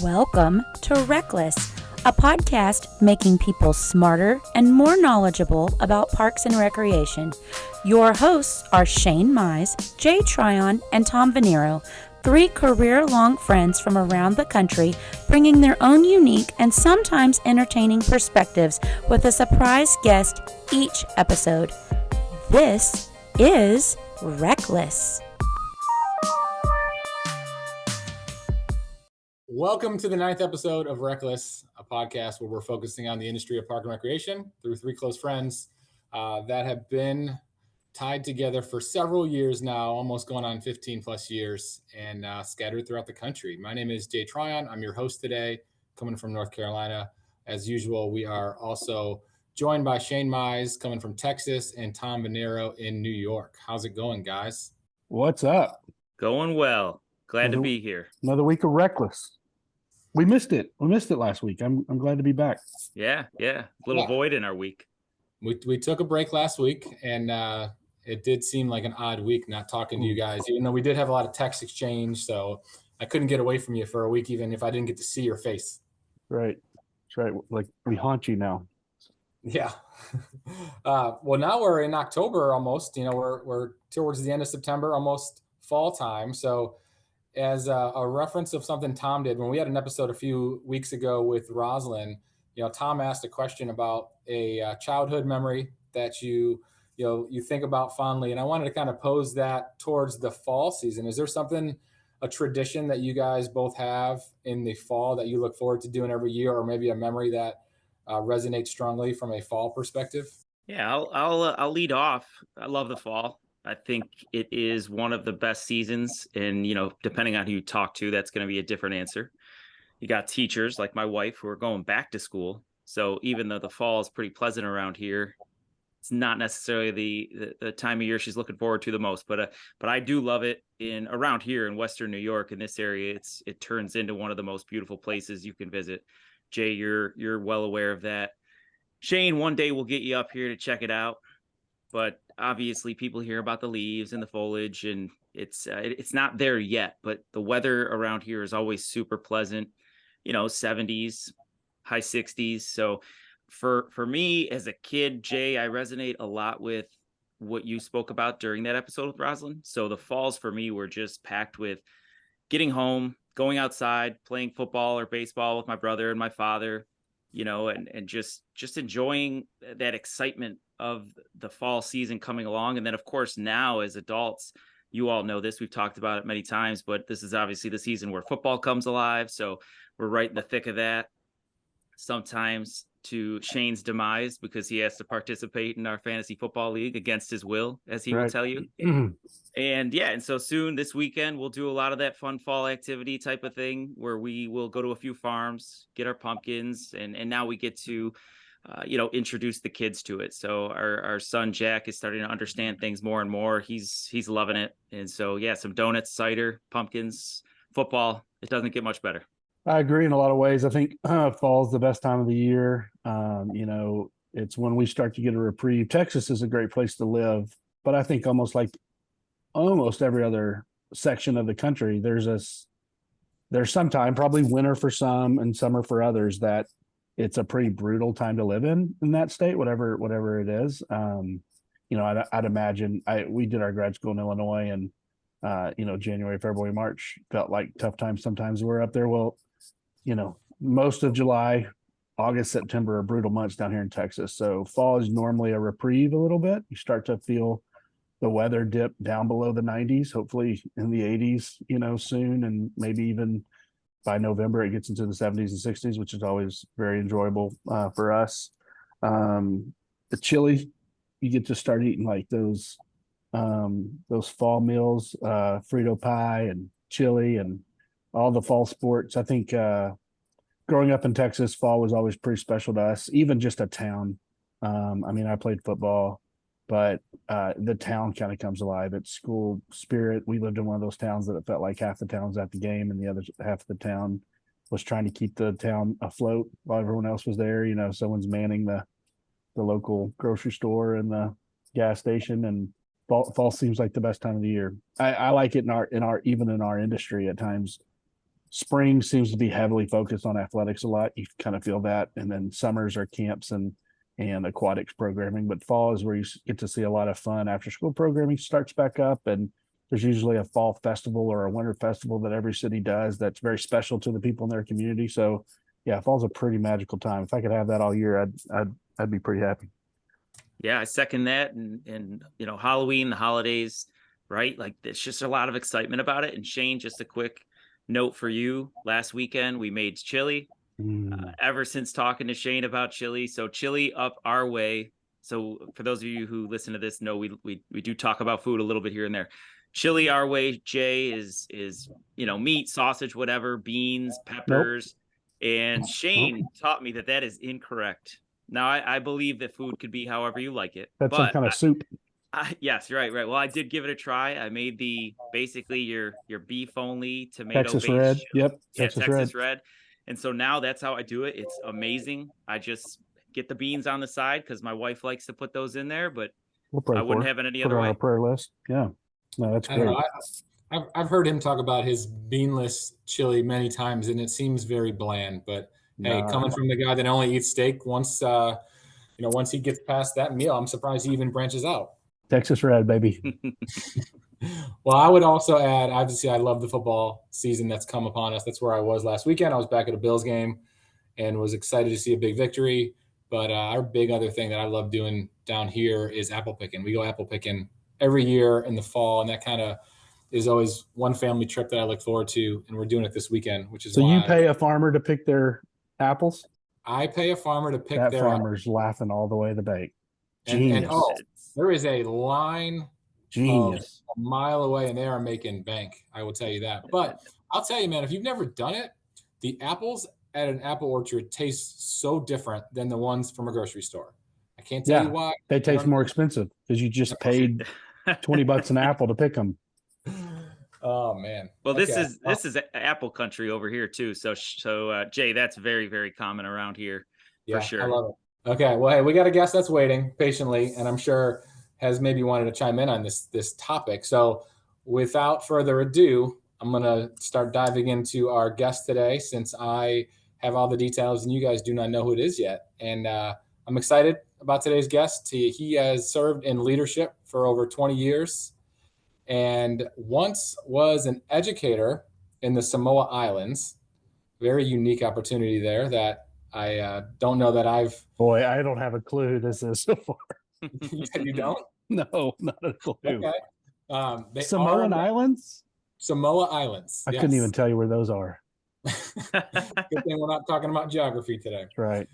Welcome to RecLess, a podcast making people smarter and more knowledgeable about parks and recreation. Your hosts are Shane Mize, Jay Tryon, and Tom Venniro, three career-long friends from around the country, bringing their own unique and sometimes entertaining perspectives with a surprise guest each episode. This is RecLess. Welcome to the 9th episode of RecLess, a podcast where we're focusing on the industry of park and recreation through three close friends that have been tied together for several years now, almost going on 15 plus years, and scattered throughout the country. My name is Jay Tryon. I'm your host today, coming from North Carolina. As usual, we are also joined by Shane Mize, coming from Texas, and Tom Venniro in New York. How's it going, guys? What's up? Going well. Glad to be here. Another week of RecLess. We missed it. We missed it last week. I'm glad to be back. Yeah. Little void in our week. We took a break last week, and it did seem like an odd week not talking to you guys, even though we did have a lot of text exchange. So I couldn't get away from you for a week, even if I didn't get to see your face. Right. That's right. Like we haunt you now. Yeah. Well, now we're in October almost. We're towards the end of September, almost fall time. So as a reference of something Tom did when we had an episode a few weeks ago with Roslyn, Tom asked a question about a childhood memory that you think about fondly. And I wanted to kind of pose that towards the fall season. Is there a tradition that you guys both have in the fall that you look forward to doing every year, or maybe a memory that resonates strongly from a fall perspective? Yeah, I'll lead off. I love the fall. I think it is one of the best seasons, and depending on who you talk to, that's going to be a different answer. You got teachers like my wife who are going back to school, so even though the fall is pretty pleasant around here, it's not necessarily the time of year she's looking forward to the most. But I do love it around here in Western New York. In this area, it turns into one of the most beautiful places you can visit. Jay, you're well aware of that. Shane, one day we'll get you up here to check it out. But obviously people hear about the leaves and the foliage, and it's not there yet, but the weather around here is always super pleasant, 70s, high 60s. So for me as a kid, Jay, I resonate a lot with what you spoke about during that episode with Roslyn. So the falls for me were just packed with getting home, going outside, playing football or baseball with my brother and my father, and just enjoying that excitement of the fall season coming along. And then, of course, now as adults, you all know this, we've talked about it many times, but this is obviously the season where football comes alive. So we're right in the thick of that. Sometimes to Shane's demise, because he has to participate in our fantasy football league against his will, as he will tell you. And so soon this weekend, we'll do a lot of that fun fall activity type of thing where we will go to a few farms, get our pumpkins, and now we get to introduce the kids to it. So our son Jack is starting to understand things more and more. He's loving it. And so some donuts, cider, pumpkins, football. It doesn't get much better. I agree in a lot of ways. I think fall's the best time of the year. It's when we start to get a reprieve. Texas is a great place to live, but I think almost every other section of the country, there's some time, probably winter for some and summer for others, that it's a pretty brutal time to live in that state, whatever it is. I'd imagine we did our grad school in Illinois, and January, February, March felt like tough times. Sometimes we're up there. Well, most of July, August, September are brutal months down here in Texas. So fall is normally a reprieve a little bit. You start to feel the weather dip down below the 90s, hopefully in the 80s, soon, and maybe even by November, it gets into the 70s and 60s, which is always very enjoyable for us. The chili, you get to start eating like those fall meals, Frito pie and chili and all the fall sports. I think growing up in Texas, fall was always pretty special to us, even just a town. I played football, but the town kind of comes alive. It's school spirit. We lived in one of those towns that it felt like half the town's at the game and the other half of the town was trying to keep the town afloat while everyone else was there. Someone's manning the local grocery store and the gas station, and fall seems like the best time of the year. I like it in our industry at times. spring seems to be heavily focused on athletics a lot. You kind of feel that. And then summers are camps and aquatics programming. But fall is where you get to see a lot of fun. After school programming starts back up, and there's usually a fall festival or a winter festival that every city does that's very special to the people in their community. So yeah, fall's a pretty magical time. If I could have that all year, I'd be pretty happy. Yeah, I second that. And you know, Halloween, the holidays, right? Like there's just a lot of excitement about it. And Shane, just a quick note for you. Last weekend, we made chili. Ever since talking to Shane about chili. So chili up our way. So for those of you who listen to this, know we do talk about food a little bit here and there. Chili our way, Jay, is you know, meat, sausage, whatever, beans, peppers. Nope. And Shane taught me that is incorrect. Now I believe that food could be however you like it. That's some kind of soup. Yes, right. Well, I did give it a try. I made basically your beef only tomato Texas red. Yep. Yeah, Texas red. And so now that's how I do it. It's amazing. I just get the beans on the side because my wife likes to put those in there, but I wouldn't have it any other way. Put it on our prayer list. Yeah. No, that's great. I've heard him talk about his beanless chili many times, and it seems very bland. But hey, coming from the guy that only eats steak once he gets past that meal, I'm surprised he even branches out. Texas red, baby. Well, I would also add, obviously, I love the football season that's come upon us. That's where I was last weekend. I was back at a Bills game and was excited to see a big victory. But our big other thing that I love doing down here is apple picking. We go apple picking every year in the fall, and that kind of is always one family trip that I look forward to, and we're doing it this weekend, which is so you pay a farmer to pick their apples? I pay a farmer to pick that their farmer's apples. Laughing all the way to the bank. And there is a line Genius. A mile away, and they are making bank. I will tell you that. But I'll tell you, man, if you've never done it, the apples at an apple orchard taste so different than the ones from a grocery store. I can't tell you why. They taste more expensive because you just paid $20 an apple to pick them. Oh man. Well, this is apple country over here too. So Jay, that's very, very common around here for sure. I love it. Okay. Well, hey, we got a guest that's waiting patiently, and I'm sure has maybe wanted to chime in on this topic. So without further ado, I'm going to start diving into our guest today, since I have all the details and you guys do not know who it is yet. And I'm excited about today's guest. He has served in leadership for over 20 years and once was an educator in the Samoa Islands. Very unique opportunity there that I don't know that I've... Boy, I don't have a clue who this is so far. You don't? No, not a clue. Okay. Samoan Islands? Samoa Islands. I couldn't even tell you where those are. Good thing we're not talking about geography today. That's right.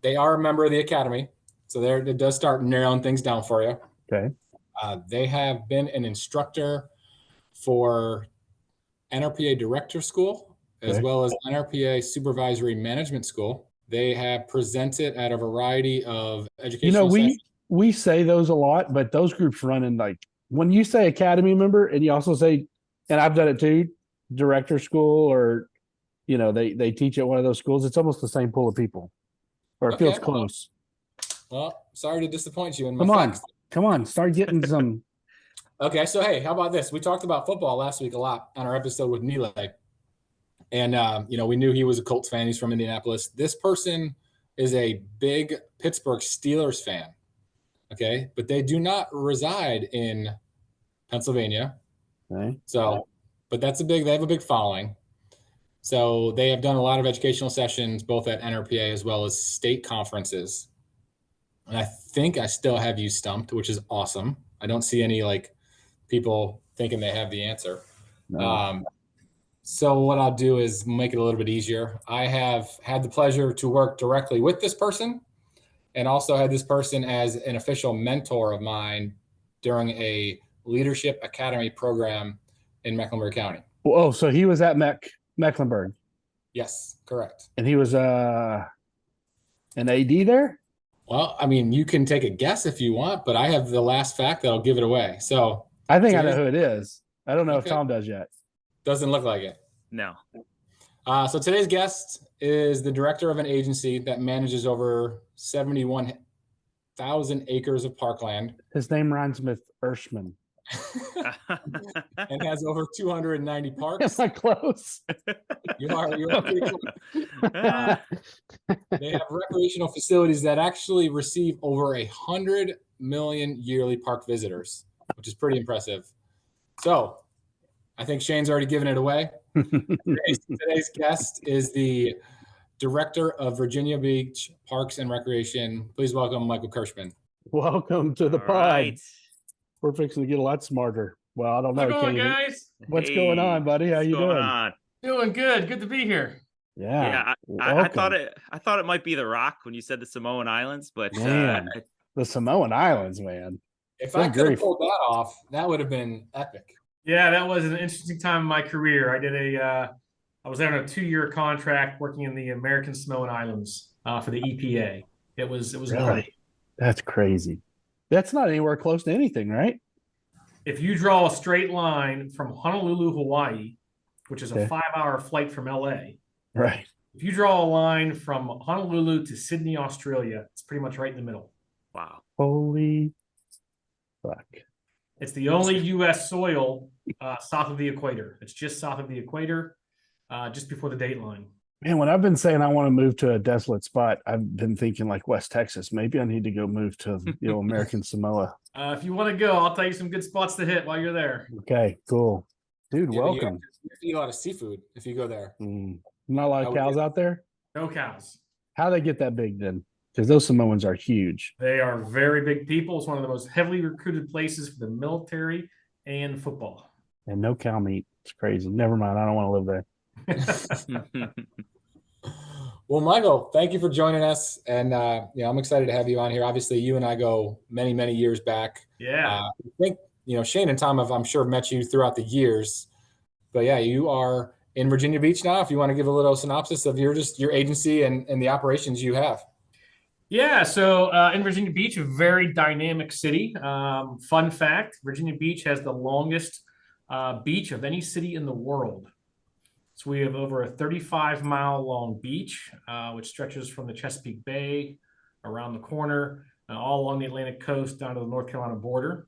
They are a member of the Academy, so it does start narrowing things down for you. Okay. They have been an instructor for NRPA Director School, as well as NRPA Supervisory Management School. They have presented at a variety of educational sessions. We say those a lot, but those groups run in, like, when you say Academy member and you also say, and I've done it too, Director School, or, they teach at one of those schools, it's almost the same pool of people, or it feels close. Well, sorry to disappoint you in my facts. Come on, start getting some. Okay, so hey, how about this? We talked about football last week a lot on our episode with Nile. And, we knew he was a Colts fan. He's from Indianapolis. This person is a big Pittsburgh Steelers fan. Okay, but they do not reside in Pennsylvania. Okay. So, but they have a big following. So they have done a lot of educational sessions, both at NRPA as well as state conferences. And I think I still have you stumped, which is awesome. I don't see any people thinking they have the answer. No. So what I'll do is make it a little bit easier. I have had the pleasure to work directly with this person, and also had this person as an official mentor of mine during a Leadership Academy program in Mecklenburg County. Oh, so he was at Mecklenburg. Yes, correct. And he was an AD there? Well, I mean, you can take a guess if you want, but I have the last fact that'll give it away. So I think I know who it is. I don't know if Tom does yet. Doesn't look like it. No. So today's guest is the director of an agency that manages over 71,000 acres of parkland. His name rhymes with Kirschman. and has over 290 parks. Am I close? You are pretty close. They have recreational facilities that actually receive over 100 million yearly park visitors, which is pretty impressive. So I think Shane's already given it away. Today's guest is the Director of Virginia Beach Parks and Recreation. Please welcome Michael Kirschman. Welcome to the All pod. right. We're fixing to get a lot smarter. Well, I don't know. How's it going, Katie. guys? What's going on, buddy? How what's you going doing? on? Doing good. Good to be here. Yeah. I thought it might be The Rock when you said the Samoan Islands, but Man, the Samoan Islands, man. If Good I could have grief. pulled that off, that would have been epic. Yeah, that was an interesting time in my career. I was there on a 2-year contract working in the American Samoan Islands for the EPA. It was Really? great. That's crazy. That's not anywhere close to anything, right? If you draw a straight line from Honolulu, Hawaii, which is a Okay. 5-hour flight from LA, Right. if you draw a line from Honolulu to Sydney, Australia, it's pretty much right in the middle. wow. Holy fuck. It's the only U.S. soil south of the equator. It's just south of the equator, just before the date line. Man, when I've been saying I want to move to a desolate spot, I've been thinking like West Texas. Maybe I need to go move to American Samoa. If you want to go, I'll tell you some good spots to hit while you're there. Okay, cool. Dude, Yeah, but welcome. you have to eat a lot of seafood if you go there. Not a lot of cows out there? No cows. How they get that big then? Because those Samoans are huge. They are very big people. It's one of the most heavily recruited places for the military and football. And no cow meat. It's crazy. Never mind. I don't want to live there. Well, Michael, thank you for joining us. And I'm excited to have you on here. Obviously, you and I go many, many years back. Yeah. I think, Shane and Tom have, I'm sure, met you throughout the years. But yeah, you are in Virginia Beach now. If you want to give a little synopsis of your agency and the operations you have. Yeah, so in Virginia Beach, a very dynamic city. Fun fact, Virginia Beach has the longest beach of any city in the world. So we have over a 35-mile long beach, which stretches from the Chesapeake Bay around the corner, all along the Atlantic coast down to the North Carolina border.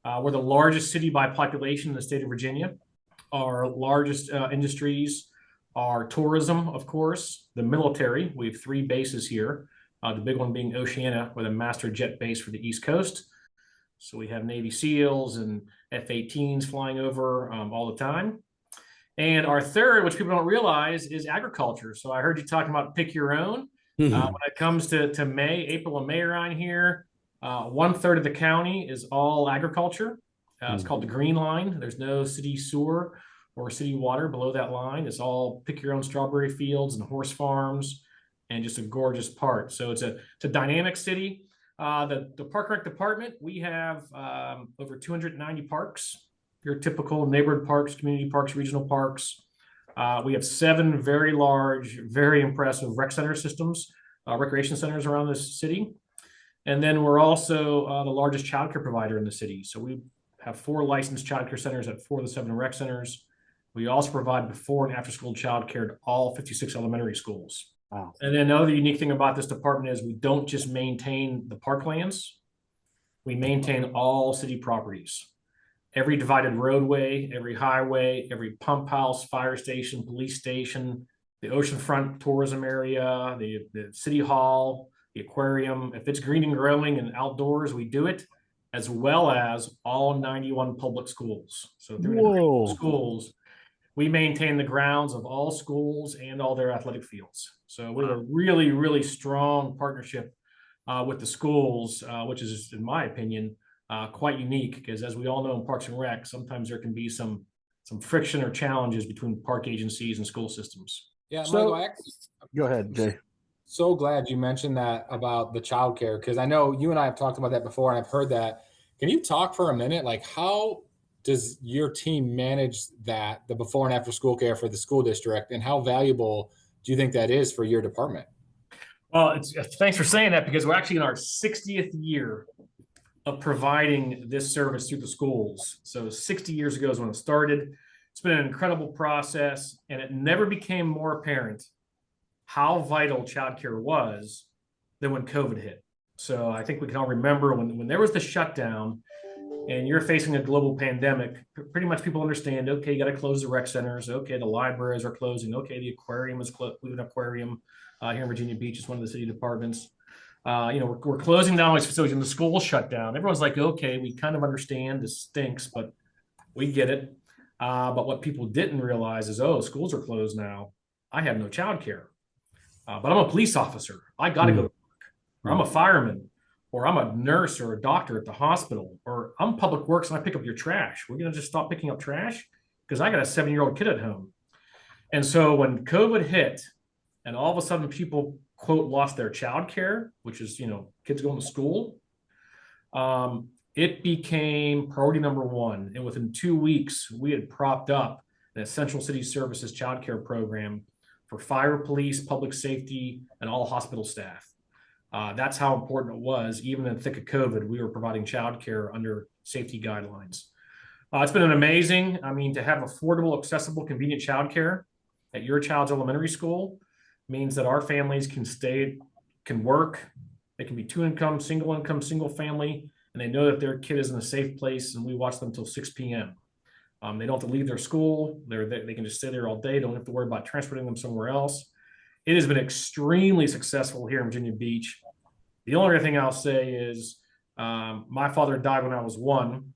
We're the largest city by population in the state of Virginia. Our largest industries are tourism, of course, the military. We have 3 bases here. The big one being Oceana, with a master jet base for the East Coast. So we have Navy SEALs and F-18s flying over all the time. And our third, which people don't realize, is agriculture. So I heard you talking about pick your own. When it comes to April and May around here, 1/3 of the county is all agriculture. It's called the Green Line. There's no city sewer or city water below that line. It's all pick your own strawberry fields and horse farms, and just a gorgeous part. So it's a dynamic city. The Park Rec department, we have over 290 parks. Your typical neighborhood parks, community parks, regional parks. We have 7 very large, very impressive rec center systems, recreation centers around this city. And then we're also the largest childcare provider in the city. So we have 4 licensed childcare centers at 4 of the 7 rec centers. We also provide before and after school childcare to all 56 elementary schools. Wow. And then the other unique thing about this department is we don't just maintain the parklands. We maintain all city properties. Every divided roadway, every highway, every pump house, fire station, police station, the oceanfront tourism area, the city hall, the aquarium. If it's green and growing and outdoors, we do it, as well as all 91 public schools. So through schools, we maintain the grounds of all schools and all their athletic fields. So we have a really, really strong partnership with the schools, which is, in my opinion, quite unique, because as we all know in Parks and Rec, sometimes there can be some friction or challenges between park agencies and school systems. Yeah, So- Michael, Go ahead, Jay. so glad you mentioned that about the childcare, because I know you and I have talked about that before, and I've heard that. Can you talk for a minute? Like, how does your team manage that, the before and after school care for the school district, and how valuable do you think that is for your department? Well, thanks for saying that, because we're actually in our 60th year of providing this service through the schools. So 60 years ago is when it started. It's been an incredible process, and it never became more apparent how vital childcare was than when COVID hit. So I think we can all remember when there was the shutdown, and you're facing a global pandemic, pretty much people understand, okay, you got to close the rec centers. Okay, the libraries are closing. Okay, the aquarium is closed. We have an aquarium here in Virginia Beach. It's one of the city departments. We're closing down all these facilities and the school shut down. Everyone's like, okay, we kind of understand this stinks, but we get it. But what people didn't realize is, schools are closed now. I have no childcare. But I'm a police officer. I got to go to work. Or I'm a fireman, or I'm a nurse or a doctor at the hospital, or I'm public works and I pick up your trash. We're going to just stop picking up trash because I got a 7-year-old kid at home. And so when COVID hit and all of a sudden people, quote, lost their childcare, which is, kids going to school, it became priority number one. And within 2 weeks, we had propped up an essential city services childcare program for fire, police, public safety, and all hospital staff. That's how important it was. Even in the thick of COVID, we were providing childcare under safety guidelines. It's been amazing. I mean, to have affordable, accessible, convenient childcare at your child's elementary school means that our families can work. They can be 2-income, single family, and they know that their kid is in a safe place, and we watch them until 6 p.m. They don't have to leave their school. They can just stay there all day. Don't have to worry about transporting them somewhere else. It has been extremely successful here in Virginia Beach. The only other thing I'll say is my father died when I was 1,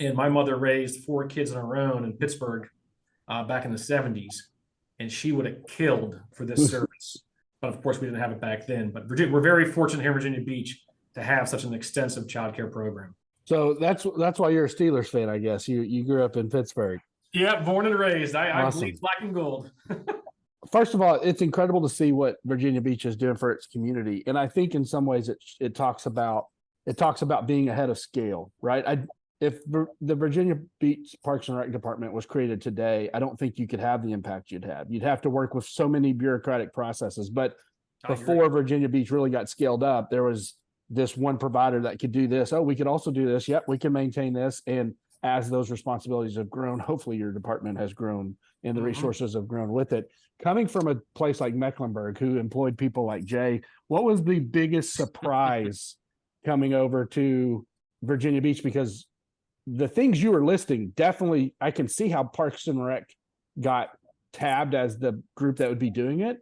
and my mother raised 4 kids on her own in Pittsburgh back in the 70s, and she would have killed for this service. But of course, we didn't have it back then. But we're very fortunate here in Virginia Beach to have such an extensive childcare program. So that's why you're a Steelers fan, I guess. You grew up in Pittsburgh. Yeah, born and raised. I Awesome. bleed black and gold. First of all, it's incredible to see what Virginia Beach is doing for its community, and I think in some ways it talks about being ahead of scale, right? If the Virginia Beach Parks and Rec Department was created today, I don't think you could have the impact you'd have. You'd have to work with so many bureaucratic processes. But before Virginia Beach really got scaled up, there was this one provider that could do this. Oh, we could also do this. Yep, we can maintain this. And as those responsibilities have grown, hopefully your department has grown and the resources have grown with it. Coming from a place like Mecklenburg, who employed people like Jay, what was the biggest surprise coming over to Virginia Beach? Because the things you were listing, definitely, I can see how Parks and Rec got tabbed as the group that would be doing it.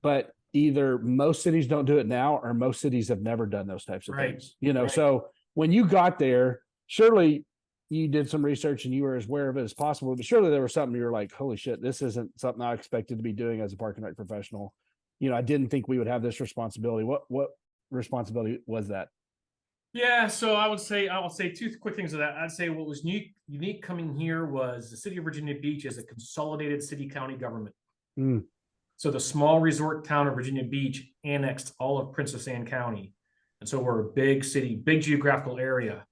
But either most cities don't do it now, or most cities have never done those types of things. So when you got there, surely you did some research and you were as aware of it as possible, but surely there was something you were like, holy shit, this isn't something I expected to be doing as a park and rec professional. I didn't think we would have this responsibility. What responsibility was that? Yeah, so I would say 2 quick things to that. I'd say what was unique coming here was the city of Virginia Beach is a consolidated city-county government. So the small resort town of Virginia Beach annexed all of Princess Anne County. And so we're a big city, big geographical area.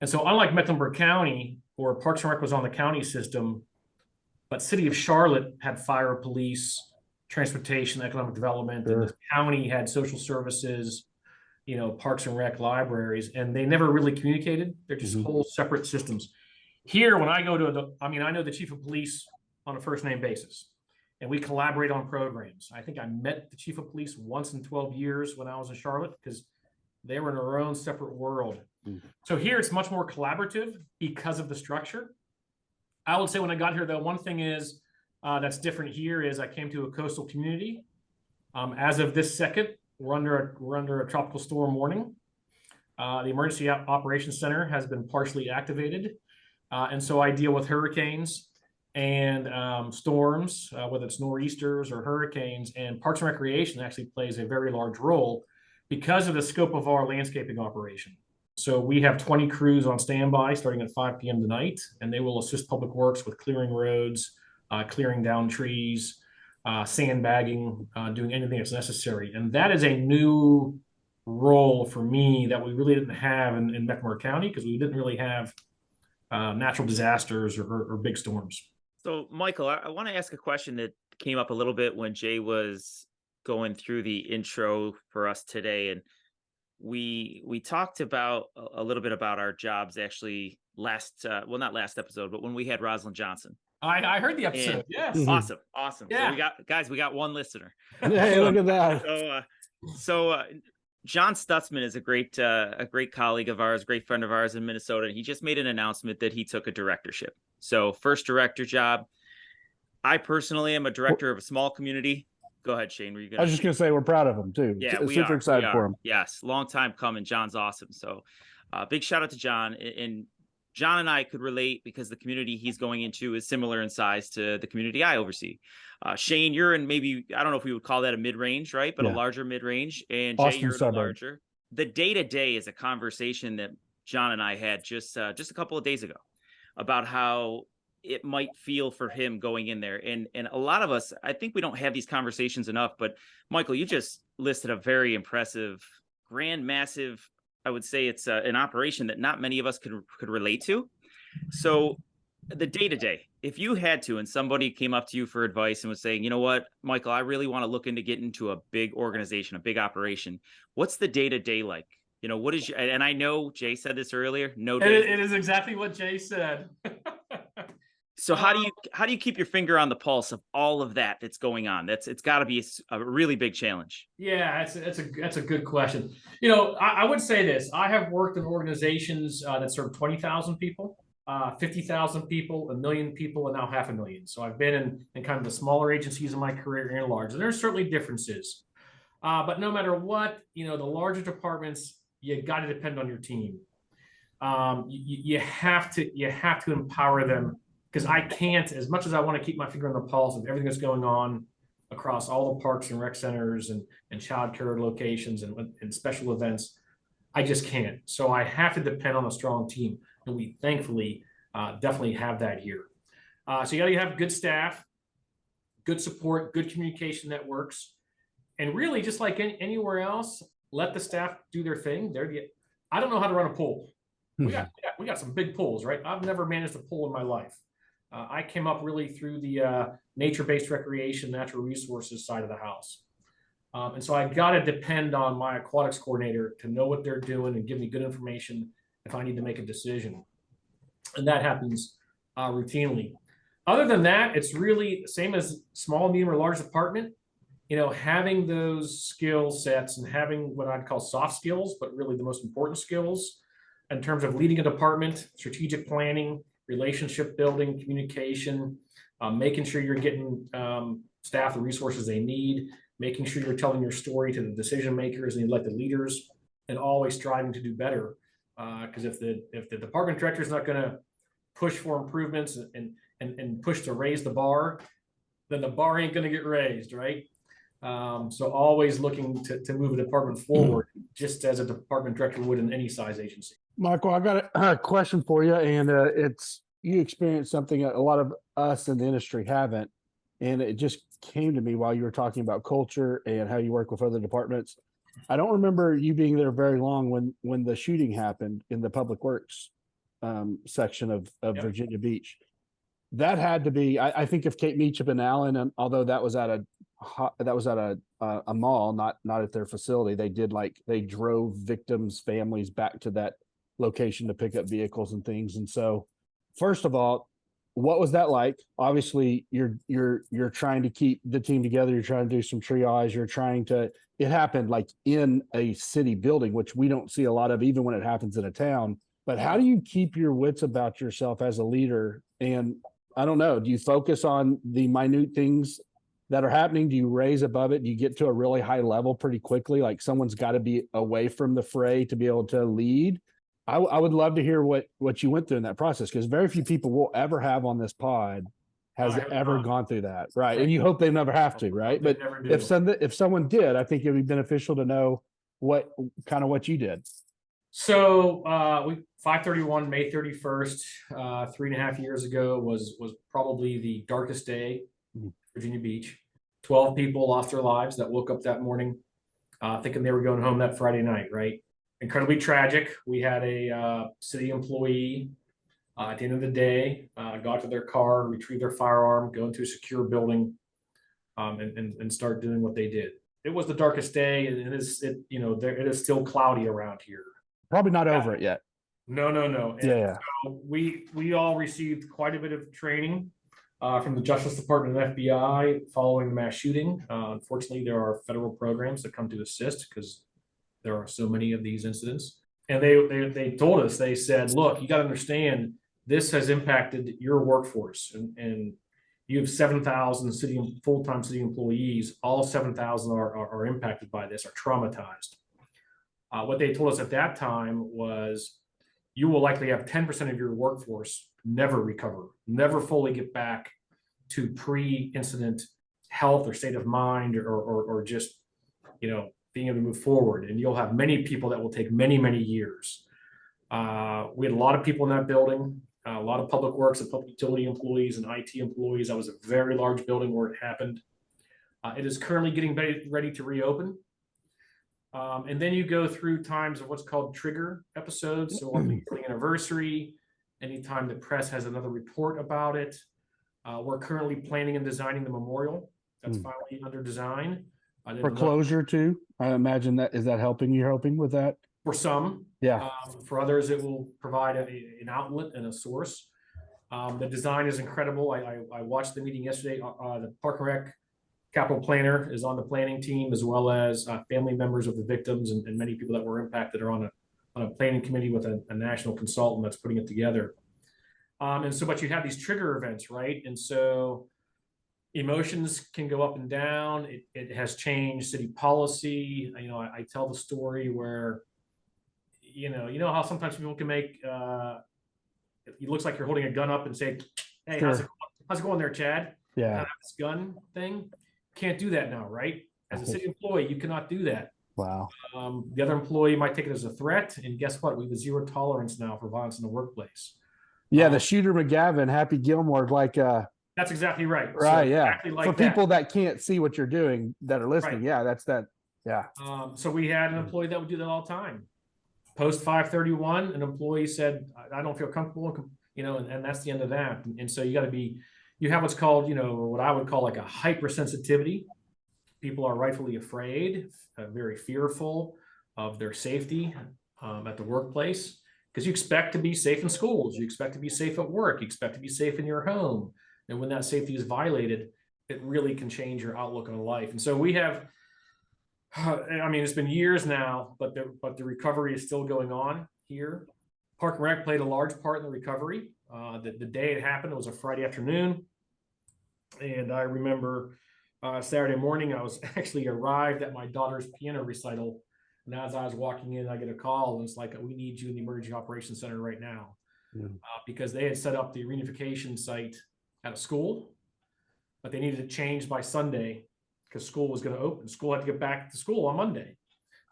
And so unlike Mecklenburg County, where Parks and Rec was on the county system, but city of Charlotte had fire, police, transportation, economic development, and the county had social services, Parks and Rec, libraries, and they never really communicated. They're just whole separate systems. Here, when I go to I know the chief of police on a first name basis, and we collaborate on programs. I think I met the chief of police once in 12 years when I was in Charlotte because they were in their own separate world. So here it's much more collaborative because of the structure. I would say when I got here, though, one thing is that's different here is I came to a coastal community. As of this second, we're under a tropical storm warning. The Emergency Operations Center has been partially activated. And so I deal with hurricanes and storms, whether it's nor'easters or hurricanes, and Parks and Recreation actually plays a very large role because of the scope of our landscaping operation. So we have 20 crews on standby starting at 5 p.m. tonight, and they will assist Public Works with clearing roads, clearing down trees, sandbagging, doing anything that's necessary. And that is a new role for me that we really didn't have in Mecklenburg County because we didn't really have natural disasters or big storms. So, Michael, I want to ask a question that came up a little bit when Jay was going through the intro for us today. And we talked about a little bit about our jobs actually not last episode, but when we had Rosalind Johnson. I heard the episode. Yes. Awesome. Yeah. So we got one listener. Hey, look at that. So John Stutzman is a great colleague of ours, great friend of ours in Minnesota. He just made an announcement that he took a directorship. So first director job. I personally am a director of a small community. Go ahead, Shane. Were you going? I was just going to say we're proud of him too. Yeah, we super are. excited for him. Yes, long time coming. John's awesome. So big shout out to John. And John and I could relate because the community he's going into is similar in size to the community I oversee. Shane, you're in maybe, I don't know if we would call that a mid-range, right? But a larger mid-range. And Austin Jay, you're in suburb. a larger. The day-to-day is a conversation that John and I had just a couple of days ago about how it might feel for him going in there. And a lot of us, I think we don't have these conversations enough, but Michael, you just listed a very impressive, grand, massive, I would say it's an operation that not many of us could relate to. So the day-to-day, if you had to, and somebody came up to you for advice and was saying, you know what, Michael, I really want to look into getting into a big organization, a big operation. What's the day-to-day like? You know, what is your, and I know Jay said this earlier, it is exactly what Jay said. So how do you keep your finger on the pulse of all of that's going on? It's got to be a really big challenge. Yeah, that's a good question. You know, I would say this. I have worked in organizations that serve 20,000 people, 50,000 people, 1 million people, and now 500,000. So I've been in kind of the smaller agencies in my career and large. And there's certainly differences. But no matter what, you know, the larger departments, you got to depend on your team. You have to empower them. Because I can't, as much as I want to keep my finger on the pulse of everything that's going on across all the parks and rec centers and childcare locations and special events, I just can't. So I have to depend on a strong team. And we thankfully definitely have that here. So you got to have good staff, good support, good communication networks. And really, just like anywhere else, let the staff do their thing. I don't know how to run a pool. We got some big pools, right? I've never managed a pool in my life. I came up really through the nature-based recreation, natural resources side of the house. And so I got to depend on my aquatics coordinator to know what they're doing and give me good information if I need to make a decision. And that happens routinely. Other than that, it's really the same as small, medium, or large department. You know, having those skill sets and having what I'd call soft skills, but really the most important skills in terms of leading a department, strategic planning, relationship building, communication, making sure you're getting staff the resources they need, making sure you're telling your story to the decision makers and the elected leaders, and always striving to do better. Because if the department director is not going to push for improvements and push to raise the bar, then the bar ain't going to get raised, right? So always looking to move a department forward, just as a department director would in any size agency. Michael, I got a question for you, and it's you experienced something a lot of us in the industry haven't, and it just came to me while you were talking about culture and how you work with other departments. I don't remember you being there very long when the shooting happened in the public works section of Virginia Beach. That had to be, I think, of Kate Meacham and Allen, and although that was at a mall, not at their facility, they drove victims' families back to that location to pick up vehicles and things. And so, first of all, what was that like? Obviously, you're trying to keep the team together. You're trying to do some triage. It happened like in a city building, which we don't see a lot of, even when it happens in a town. But how do you keep your wits about yourself as a leader? And I don't know, do you focus on the minute things that are happening? Do you raise above it? Do you get to a really high level pretty quickly? Like someone's got to be away from the fray to be able to lead. I would love to hear what you went through in that process, because very few people will ever have on this pod has ever gone through that, right? And you hope they never have to, right? But if someone did, I think it'd be beneficial to know what you did. So 5/31, May 31st, 3.5 years ago was probably the darkest day in Virginia Beach. 12 people lost their lives that woke up that morning thinking they were going home that Friday night, right? Incredibly tragic. We had a city employee at the end of the day got to their car, retrieve their firearm, go into a secure building, and start doing what they did. It was the darkest day, and it is still cloudy around here. Probably not over it yet. No. Yeah. So we all received quite a bit of training from the Justice Department and FBI following the mass shooting. Unfortunately, there are federal programs that come to assist because there are so many of these incidents. And they told us, they said, look, you got to understand, this has impacted your workforce, and you have 7,000 full-time city employees. All 7,000 are impacted by this, are traumatized. What they told us at that time was, you will likely have 10% of your workforce never recover, never fully get back to pre-incident health or state of mind, or just, being able to move forward. And you'll have many people that will take many, many years. We had a lot of people in that building, a lot of public works and public utility employees and IT employees. That was a very large building where it happened. It is currently getting ready to reopen. And then you go through times of what's called trigger episodes. So on the building anniversary, anytime the press has another report about it. We're currently planning and designing the memorial. That's finally under design. For closure too, I imagine that, is that helping? You're helping with that? For some, Yeah. For others, it will provide an outlet and a source. The design is incredible. I watched the meeting yesterday. The Park and Rec capital planner is on the planning team, as well as family members of the victims and many people that were impacted are on a planning committee with a national consultant that's putting it together. And so, but you have these trigger events, right? And so emotions can go up and down. It has changed city policy. I tell the story where, you know how sometimes people can make, it looks like you're holding a gun up and say, hey, Sure. how's it going there, Chad? Yeah. This gun thing. Can't do that now, right? As a city employee, you cannot do that. Wow. The other employee might take it as a threat. And guess what? We have a zero tolerance now for violence in the workplace. Yeah. The Shooter McGavin, Happy Gilmore, like, that's exactly right. right. So Yeah. exactly like for people that can't see what you're doing that are listening. Right. Yeah. That's that. Yeah. So we had an employee that would do that all the time. Post 531, an employee said, I don't feel comfortable, and that's the end of that. And so you have what's called, what I would call like a hypersensitivity. People are rightfully afraid, very fearful of their safety at the workplace, because you expect to be safe in schools. You expect to be safe at work. You expect to be safe in your home. And when that safety is violated, it really can change your outlook on life. And so we have, it's been years now, but the recovery is still going on here. Park and Rec played a large part in the recovery. The day it happened, it was a Friday afternoon. And I remember Saturday morning, I was actually arrived at my daughter's piano recital. And as I was walking in, I get a call, and it's like, we need you in the Emergency Operations Center right now. Because they had set up the reunification site at a school, but they needed it changed by Sunday because school was going to open. School had to get back to school on Monday.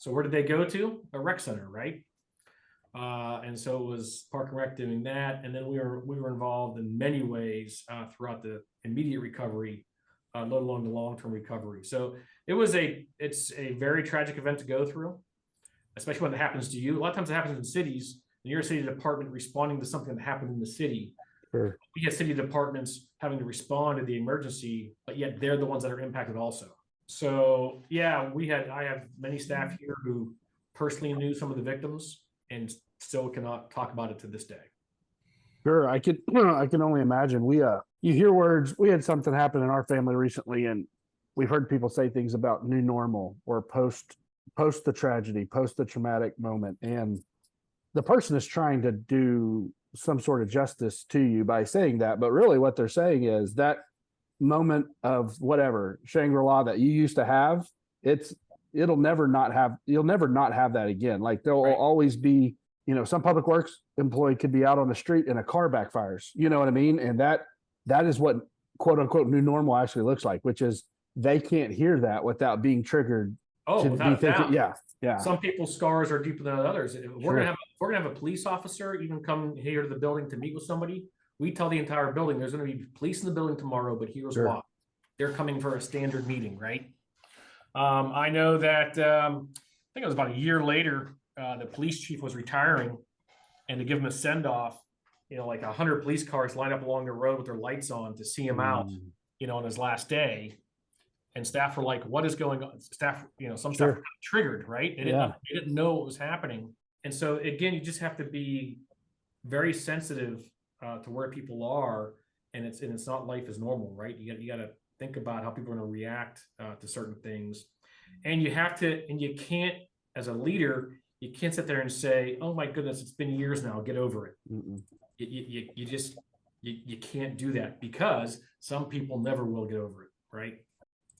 So where did they go to? A rec center, right? And so it was Park and Rec doing that. And then we were involved in many ways throughout the immediate recovery, let alone the long-term recovery. So it's a very tragic event to go through, especially when it happens to you. A lot of times it happens in cities, and you're a city department responding to something that happened in the city. Sure. We get city departments having to respond to the emergency, but yet they're the ones that are impacted also. So yeah, I have many staff here who personally knew some of the victims and still cannot talk about it to this day. Sure. I can only imagine. You hear words. We had something happen in our family recently, and we've heard people say things about new normal or post the tragedy, post the traumatic moment. And the person is trying to do some sort of justice to you by saying that. But really what they're saying is that moment of whatever Shangri-La that you used to have, you'll never not have that again. Like there will always be, some public works employee could be out on the street and a car backfires, you know what I mean? And that is what quote unquote new normal actually looks like, which is they can't hear that without being triggered. Oh, without a doubt. Yeah. Some people's scars are deeper than others. We're gonna have a police officer even come here to the building to meet with somebody. We tell the entire building there's going to be police in the building tomorrow, but here's why. They're coming for a standard meeting, right? I know that I think it was about a year later, the police chief was retiring, and to give him a send off, like 100 police cars lined up along the road with their lights on to see him out, on his last day. And staff were like, what is going on? Staff, some staff were triggered, right? They didn't know what was happening. And so again, you just have to be very sensitive to where people are, and it's not life as normal, right? You got to think about how people are going to react to certain things, and you can't as a leader, you can't sit there and say, "Oh my goodness, it's been years now. Get over it." You just you can't do that, because some people never will get over it, right?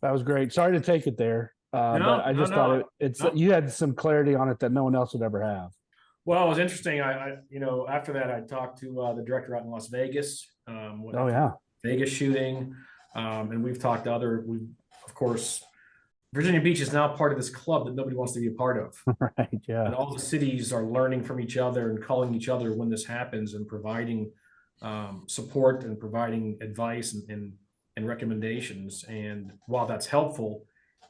That was great. Sorry to take it there, but I just thought you had some clarity on it that no one else would ever have. Well, it was interesting. I after that, I talked to the director out in Las Vegas. Vegas shooting, and we've talked to of course, Virginia Beach is now part of this club that nobody wants to be a part of. Right. Yeah. And all the cities are learning from each other and calling each other when this happens, and providing support and providing advice and recommendations. And while that's helpful,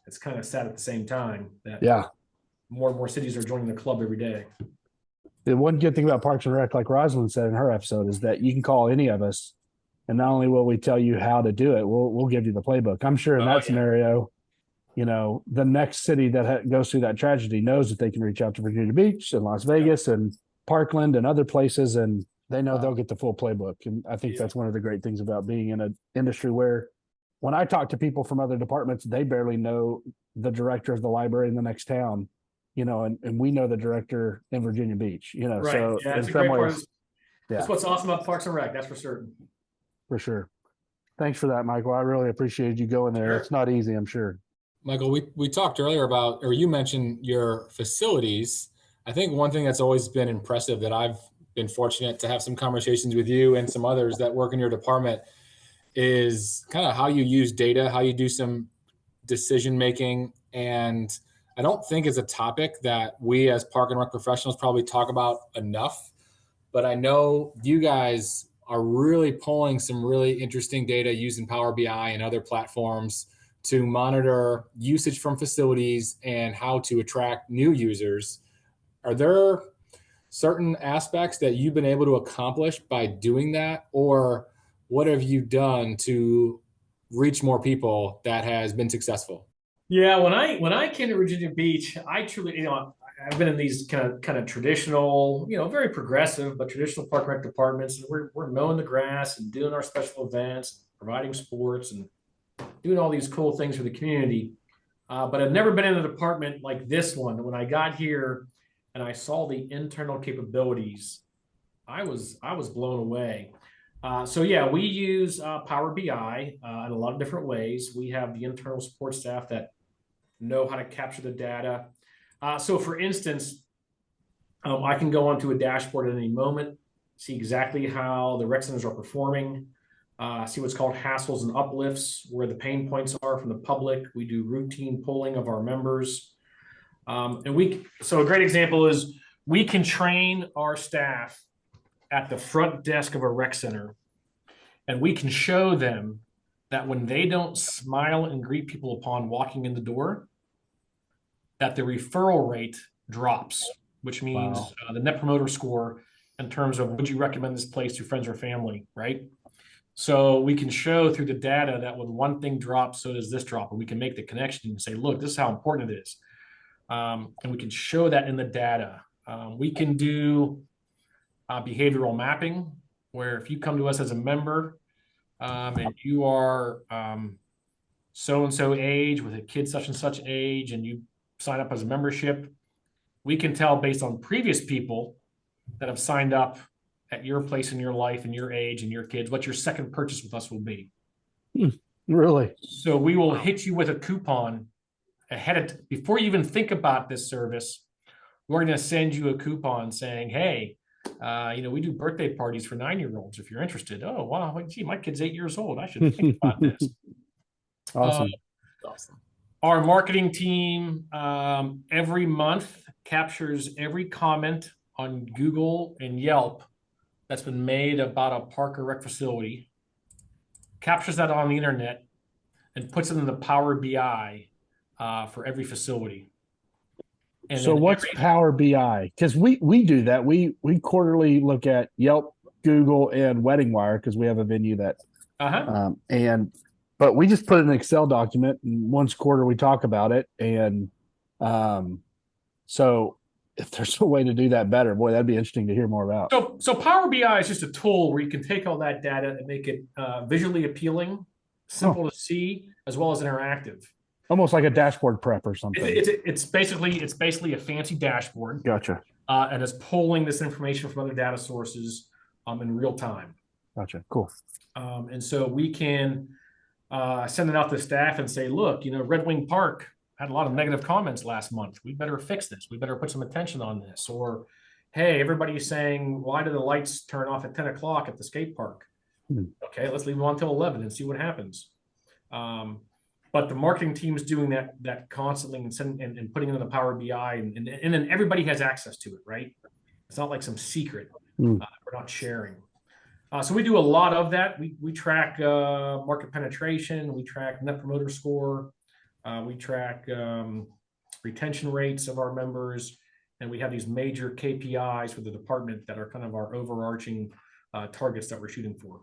it's kind of sad at the same time that more and more cities are joining the club every day. The one good thing about Parks and Rec, like Rosalind said in her episode, is that you can call any of us, and not only will we tell you how to do it, we'll give you the playbook. I'm sure in that scenario, the next city that goes through that tragedy knows that they can reach out to Virginia Beach and Las Vegas and Parkland and other places, and they know they'll get the full playbook. And I think that's one of the great things about being in an industry where, when I talk to people from other departments, they barely know the director of the library in the next town, and we know the director in Virginia Beach, Right. So that's in a great some part. ways, That's what's awesome about Parks and Rec. That's for certain. for sure. Thanks for that, Michael. I really appreciated you going there. Sure. It's not easy, I'm sure. Michael, we talked earlier about, or you mentioned your facilities. I think one thing that's always been impressive, that I've been fortunate to have some conversations with you and some others that work in your department, is kind of how you use data, how you do some decision making. And I don't think it's a topic that we as Park and Rec professionals probably talk about enough, but I know you guys are really pulling some really interesting data using Power BI and other platforms to monitor usage from facilities and how to attract new users. Are there certain aspects that you've been able to accomplish by doing that, or what have you done to reach more people that has been successful? Yeah, when I came to Virginia Beach, I truly, I've been in these kind of traditional, very progressive, but traditional park rec departments, and we're mowing the grass and doing our special events, providing sports, and doing all these cool things for the community. But I've never been in a department like this one. When I got here and I saw the internal capabilities, I was blown away. So we use Power BI in a lot of different ways. We have the internal support staff that know how to capture the data. So for instance, I can go onto a dashboard at any moment, see exactly how the rec centers are performing, see what's called hassles and uplifts, where the pain points are from the public. We do routine polling of our members. So a great example is, we can train our staff at the front desk of a rec center, and we can show them that when they don't smile and greet people upon walking in the door, that the referral rate drops, which means the net promoter score in terms of, would you recommend this place to friends or family, right? So we can show through the data that when one thing drops, so does this drop, and we can make the connection and say, look, this is how important it is. And we can show that in the data. We can do behavioral mapping, where if you come to us as a member and you are so-and-so age with a kid such and such age, and you sign up as a membership, we can tell based on previous people that have signed up at your place in your life and your age and your kids, what your second purchase with us will be. Really? So we will hit you with a coupon before you even think about this service. We're going to send you a coupon saying, hey, we do birthday parties for 9-year-olds if you're interested. Oh, wow. Gee, my kid's 8 years old. I should think about this. Awesome. Awesome. Our marketing team every month captures every comment on Google and Yelp that's been made about a park or rec facility, captures that on the internet, and puts it in the Power BI for every facility. And so what's Power BI? Because we do that. We quarterly look at Yelp, Google, and Wedding Wire, because we have a venue that but we just put in an Excel document, and once a quarter we talk about it. And so if there's a way to do that better, boy, that'd be interesting to hear more about. So Power BI is just a tool where you can take all that data and make it visually appealing, simple to see, as well as interactive. Almost like a dashboard prep or something. It's basically a fancy dashboard. Gotcha. And it's pulling this information from other data sources in real time. Gotcha. Cool. And so we can send it out to staff and say, look, Red Wing Park had a lot of negative comments last month. We better fix this. We better put some attention on this. Or, hey, everybody's saying, why do the lights turn off at 10 o'clock at the skate park? Okay, let's leave them on until 11 and see what happens. But the marketing team's doing that constantly and putting it in the Power BI, and then everybody has access to it, right? It's not like some secret we're not sharing. So we do a lot of that. We track market penetration. We track Net Promoter Score. We track retention rates of our members. And we have these major KPIs for the department that are kind of our overarching targets that we're shooting for.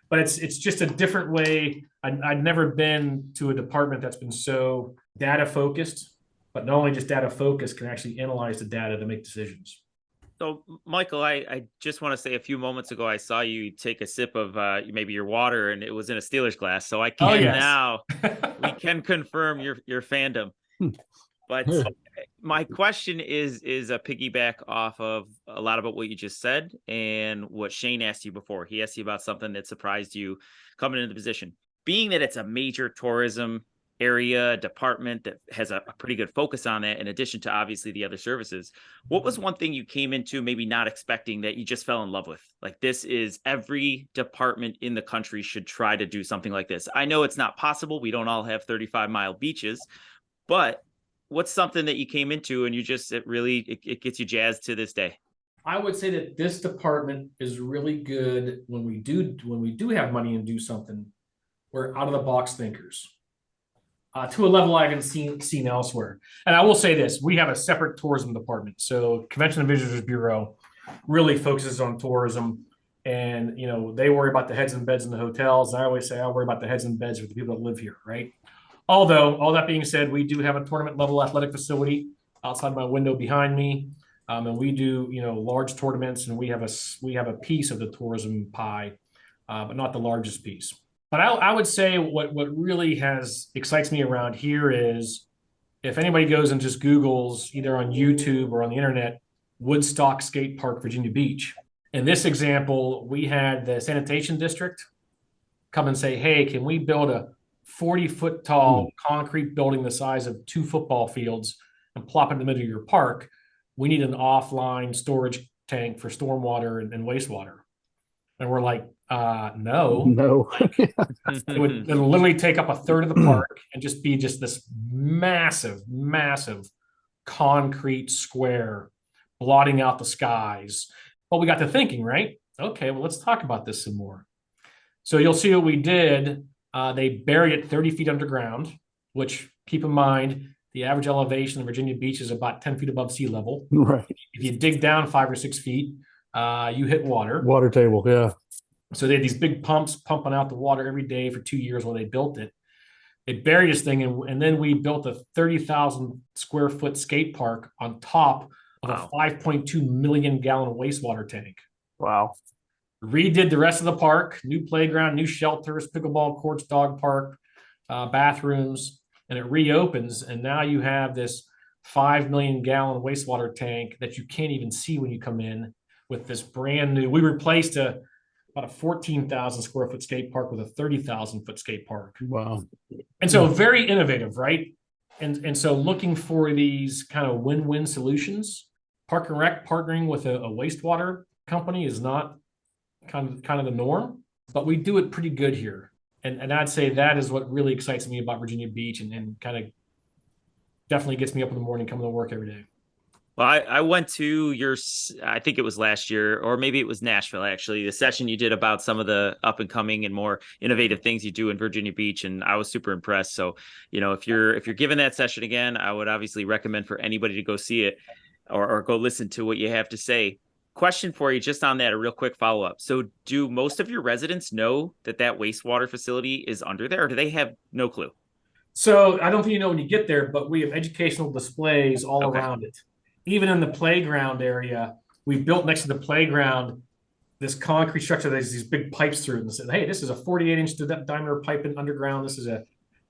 But it's just a different way. I'd never been to a department that's been so data focused, but not only just data focused, can actually analyze the data to make decisions. So, Michael, I just want to say a few moments ago, I saw you take a sip of maybe your water, and it was in a Steelers glass. So I can now, we can confirm your fandom. But my question is a piggyback off of a lot about what you just said and what Shane asked you before. He asked you about something that surprised you coming into the position. Being that it's a major tourism area department that has a pretty good focus on that, in addition to obviously the other services, what was one thing you came into maybe not expecting that you just fell in love with? Like, this is every department in the country should try to do something like this. I know it's not possible. We don't all have 35-mile beaches, but what's something that you came into and it gets you jazzed to this day? I would say that this department is really good when we do have money and do something. We're out of the box thinkers to a level I haven't seen elsewhere. And I will say this: we have a separate tourism department. So Convention and Visitors Bureau really focuses on tourism, and they worry about the heads and beds in the hotels. And I always say I worry about the heads and beds with the people that live here, right? Although, all that being said, we do have a tournament level athletic facility outside my window behind me. And we do, large tournaments, and we have a piece of the tourism pie, but not the largest piece. But I would say what really excites me around here is if anybody goes and just Googles either on YouTube or on the internet, Woodstock Skate Park, Virginia Beach. In this example, we had the sanitation district come and say, hey, can we build a 40-foot tall concrete building the size of 2 football fields and plop it in the middle of your park? We need an offline storage tank for stormwater and wastewater. And we're like, no. It would literally take up a third of the park and just be this massive concrete square blotting out the skies. But we got to thinking, right? Okay, well, let's talk about this some more. So you'll see what we did. They buried it 30 feet underground, which, keep in mind, the average elevation of Virginia Beach is about 10 feet above sea level. Right. If you dig down 5 or 6 feet, you hit water. Water table, yeah. So they had these big pumps pumping out the water every day for 2 years while they built it. They buried this thing, and then we built a 30,000 square foot skate park on top of a 5.2 million gallon wastewater tank. Wow. Redid the rest of the park, new playground, new shelters, pickleball courts, dog park, bathrooms, and it reopens. And now you have this 5 million gallon wastewater tank that you can't even see when you come in with this brand new. We replaced about a 14,000 square foot skate park with a 30,000 foot skate park. Wow. And so very innovative, right? And so looking for these kind of win-win solutions. Park and Rec partnering with a wastewater company is not kind of the norm, but we do it pretty good here. And I'd say that is what really excites me about Virginia Beach and kind of definitely gets me up in the morning coming to work every day. Well, I went to I think it was last year, or maybe it was Nashville, actually, the session you did about some of the up and coming and more innovative things you do in Virginia Beach. And I was super impressed. So, if you're given that session again, I would obviously recommend for anybody to go see it or go listen to what you have to say. Question for you just on that, a real quick follow-up. So do most of your residents know that wastewater facility is under there, or do they have no clue? So I don't think you know when you get there, but we have educational displays all around it. Even in the playground area, we built next to the playground this concrete structure that has these big pipes through it and said, hey, this is a 48-inch diameter pipe in underground. This is a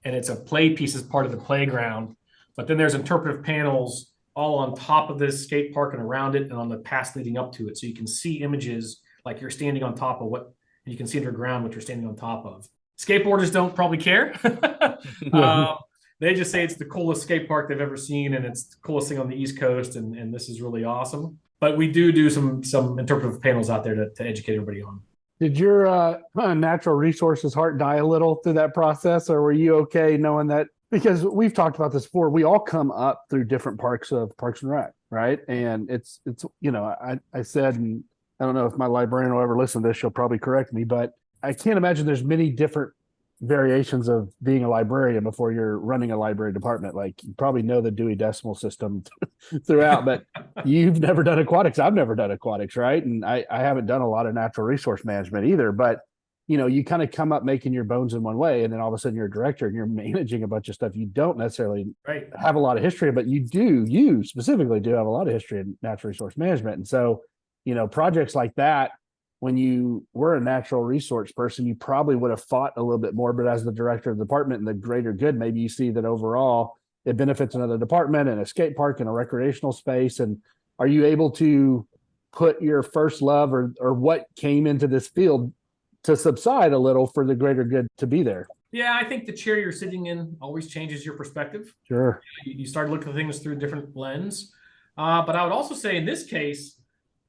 and it's a play piece as part of the playground. But then there's interpretive panels all on top of this skate park and around it and on the paths leading up to it. So you can see images like you're standing on top of what, and you can see underground what you're standing on top of. Skateboarders don't probably care. They just say it's the coolest skate park they've ever seen, and it's the coolest thing on the East Coast, and this is really awesome. But we do some interpretive panels out there to educate everybody on. Did your natural resources heart die a little through that process, or were you okay knowing that? Because we've talked about this before, we all come up through different parts and Rec, right? And it's I said, and I don't know if my librarian will ever listen to this, she'll probably correct me, but I can't imagine there's many different variations of being a librarian before you're running a library department. Like, you probably know the Dewey Decimal System throughout, but you've never done aquatics. I've never done aquatics, right? And I haven't done a lot of natural resource management either, but you kind of come up making your bones in one way, and then all of a sudden you're a director and you're managing a bunch of stuff you don't necessarily have a lot of history, but you specifically do have a lot of history in natural resource management. And so, projects like that, when you were a natural resource person, you probably would have fought a little bit more, but as the director of the department and the greater good, maybe you see that overall it benefits another department and a skate park and a recreational space. And are you able to put your first love or what came into this field to subside a little for the greater good to be there? Yeah, I think the chair you're sitting in always changes your perspective. Sure. You start looking at things through a different lens. But I would also say in this case,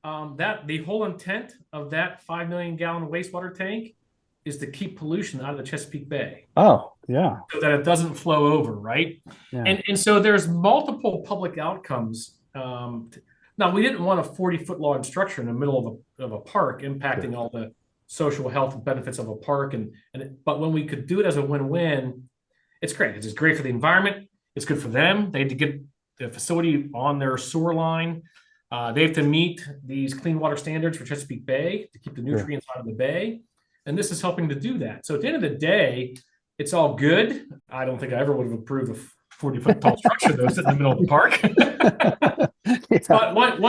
that the whole intent of that 5 million gallon wastewater tank is to keep pollution out of the Chesapeake Bay. Oh, yeah. So that it doesn't flow over, right? Yeah. And so there's multiple public outcomes. Now, we didn't want a 40-foot long structure in the middle of a park impacting all the social health benefits of a park. But when we could do it as a win-win, it's great. It's just great for the environment. It's good for them. They had to get the facility on their sewer line. They have to meet these clean water standards for Chesapeake Bay to keep the nutrients out of the bay. And this is helping to do that. So at the end of the day, it's all good. I don't think I ever would have approved a 40-foot tall structure though, sitting in the middle of the park. But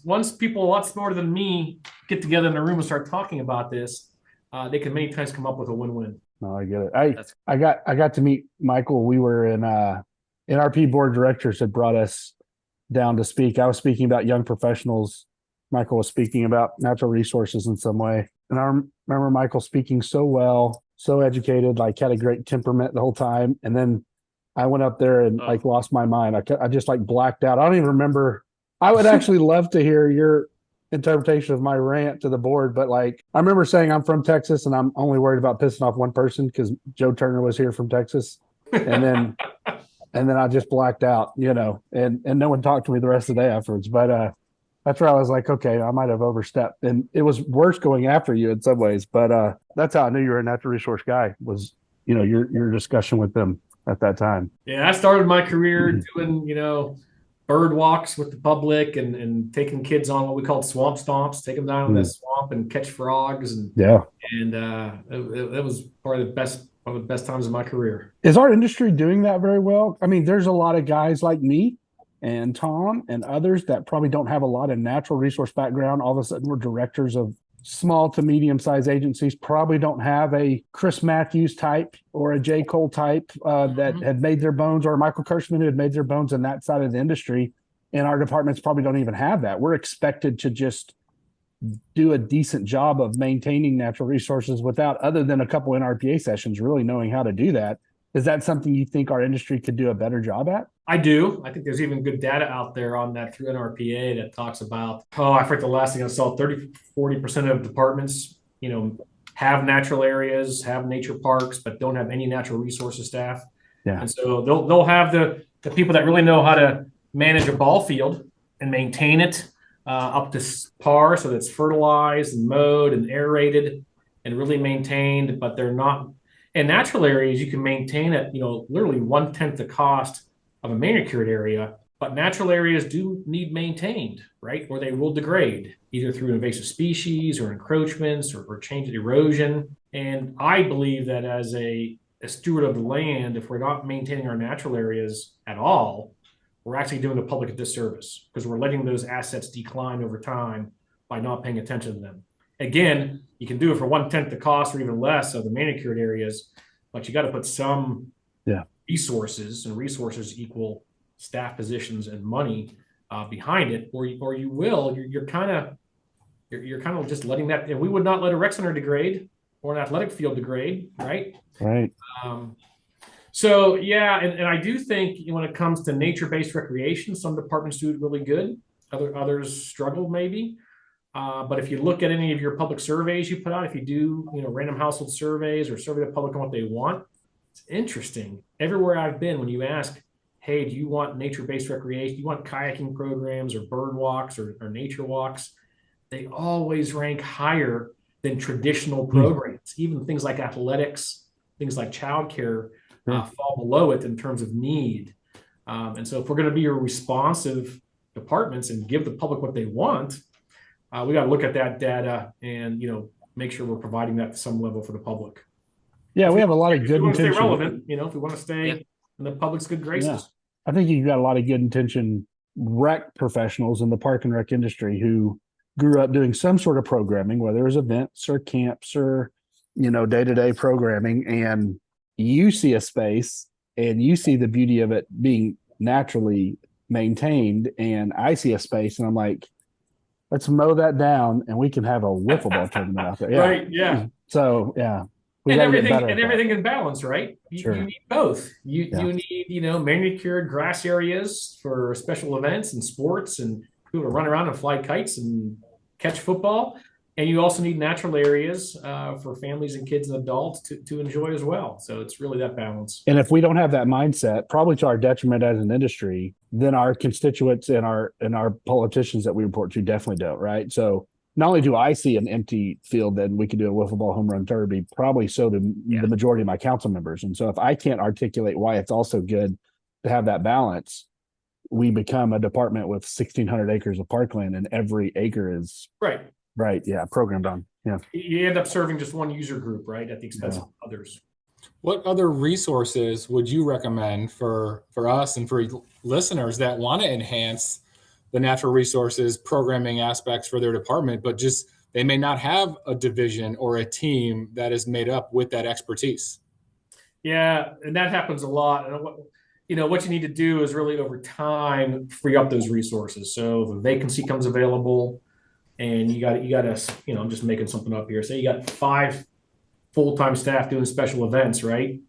once people a lot smarter than me get together in a room and start talking about this, they can many times come up with a win-win. No, I get it. I got to meet Michael. We were in NRP board of directors had brought us down to speak. I was speaking about young professionals. Michael was speaking about natural resources in some way. And I remember Michael speaking so well, so educated, like had a great temperament the whole time. And then I went up there and like lost my mind. I just like blacked out. I don't even remember. I would actually love to hear your interpretation of my rant to the board, but like I remember saying I'm from Texas and I'm only worried about pissing off one person because Joe Turner was here from Texas. And then I just blacked out, and no one talked to me the rest of the day afterwards. But that's where I was like, okay, I might have overstepped. And it was worse going after you in some ways. But that's how I knew you were a natural resource guy was, your discussion with them at that time. Yeah, I started my career doing, bird walks with the public and taking kids on what we called swamp stomps, take them down in the swamp and catch frogs. And it was probably one of the best times of my career. Is our industry doing that very well? I mean, there's a lot of guys like me and Tom and others that probably don't have a lot of natural resource background. All of a sudden, we're directors of small to medium-sized agencies, probably don't have a Chris Matthews type or a J. Cole type that had made their bones, or Michael Kirschman who had made their bones in that side of the industry. And our departments probably don't even have that. We're expected to just do a decent job of maintaining natural resources without, other than a couple NRPA sessions, really knowing how to do that. Is that something you think our industry could do a better job at? I do. I think there's even good data out there on that through NRPA that talks about, I forget the last thing I saw, 30-40% of departments, have natural areas, have nature parks, but don't have any natural resources staff. Yeah. And so they'll have the people that really know how to manage a ball field and maintain it up to par so that it's fertilized and mowed and aerated and really maintained, but they're not. In natural areas, you can maintain it, literally 1/10 the cost of a manicured area, but natural areas do need maintained, right? Or they will degrade either through invasive species or encroachments or change in erosion. And I believe that as a steward of the land, if we're not maintaining our natural areas at all, we're actually doing the public a disservice because we're letting those assets decline over time by not paying attention to them. Again, you can do it for 1/10 the cost or even less of the manicured areas, but you got to put some Yeah. resources, and resources equal staff positions and money behind it, or you will. You're kind of just letting that. And we would not let a rec center degrade or an athletic field degrade, right? Right. So yeah, and I do think when it comes to nature-based recreation, some departments do it really good. Others struggle maybe. But if you look at any of your public surveys you put out, if you do, random household surveys or survey the public on what they want, it's interesting. Everywhere I've been, when you ask, hey, do you want nature-based recreation? Do you want kayaking programs or bird walks or nature walks? They always rank higher than traditional programs. Even things like athletics, things like childcare fall below it in terms of need. And so if we're going to be a responsive departments and give the public what they want, we got to look at that data and, make sure we're providing that to some level for the public. Yeah, we have a lot of good intention. Stay intention. relevant, if we want to stay in the public's good graces. Yeah. I think you've got a lot of good intention rec professionals in the park and rec industry who grew up doing some sort of programming, whether it was events or camps or, day-to-day programming. And you see a space and you see the beauty of it being naturally maintained. And I see a space and I'm like, let's mow that down and we can have a wiffle ball tournament out there. Yeah. Right. Yeah. So, yeah. And everything in balance, right? Sure. You need both. You need, manicured grass areas for special events and sports and people to run around and fly kites and catch football. And you also need natural areas for families and kids and adults to enjoy as well. So it's really that balance. And if we don't have that mindset, probably to our detriment as an industry, then our constituents and our politicians that we report to definitely don't, right? So not only do I see an empty field that we could do a wiffle ball home run derby, probably so do the majority of my council members. And so if I can't articulate why it's also good to have that balance, we become a department with 1,600 acres of parkland and every acre is right. Yeah. Programmed on. Yeah. You end up serving just one user group, right? At the expense of others. What other resources would you recommend for us and for listeners that want to enhance the natural resources programming aspects for their department, but just they may not have a division or a team that is made up with that expertise? Yeah, and that happens a lot. And what you need to do is really over time free up those resources. So if a vacancy comes available and you got to, I'm just making something up here. Say you got 5 full-time staff doing special events, right?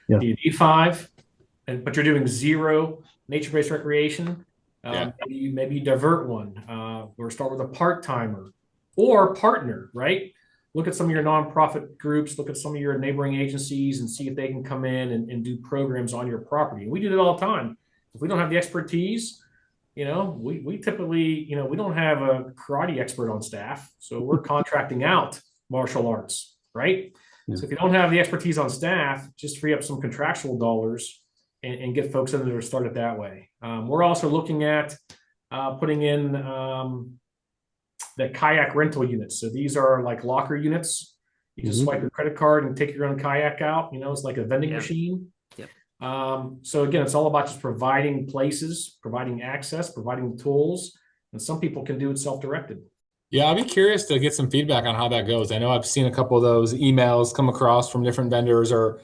Yeah. Do you need 5? But you're doing 0 nature-based recreation. Maybe you divert one or start with a part-timer or partner, right? Look at some of your nonprofit groups, look at some of your neighboring agencies and see if they can come in and do programs on your property. We do that all the time. If we don't have the expertise, we typically, we don't have a karate expert on staff. So we're contracting out martial arts, right? Yeah. So if you don't have the expertise on staff, just free up some contractual dollars and get folks in there to start it that way. We're also looking at putting in the kayak rental units. So these are like locker units. You just swipe your credit card and take your own kayak out. It's like a vending machine. Yep. So again, it's all about just providing places, providing access, providing the tools. And some people can do it self-directed. Yeah, I'd be curious to get some feedback on how that goes. I know I've seen a couple of those emails come across from different vendors or,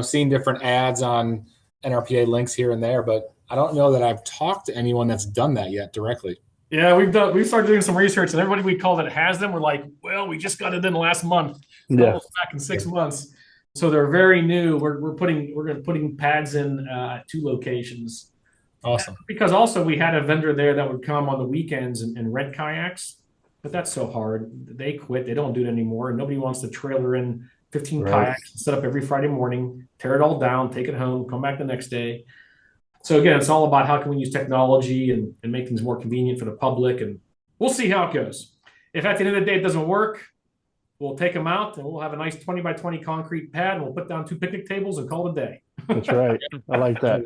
seen different ads on NRPA links here and there, but I don't know that I've talked to anyone that's done that yet directly. Yeah, we've started doing some research, and everybody we call that has them, we're like, well, we just got it in the last month. Back in 6 months. So they're very new. We're putting pads in at 2 locations. Awesome. Because also we had a vendor there that would come on the weekends and rent kayaks, but that's so hard. They quit. They don't do it anymore. And nobody wants to trailer in 15 kayaks, set up every Friday morning, tear it all down, take it home, come back the next day. So again, it's all about how can we use technology and make things more convenient for the public, and we'll see how it goes. If at the end of the day it doesn't work, we'll take them out and we'll have a nice 20 by 20 concrete pad and we'll put down 2 picnic tables and call it a day. That's right. I like that.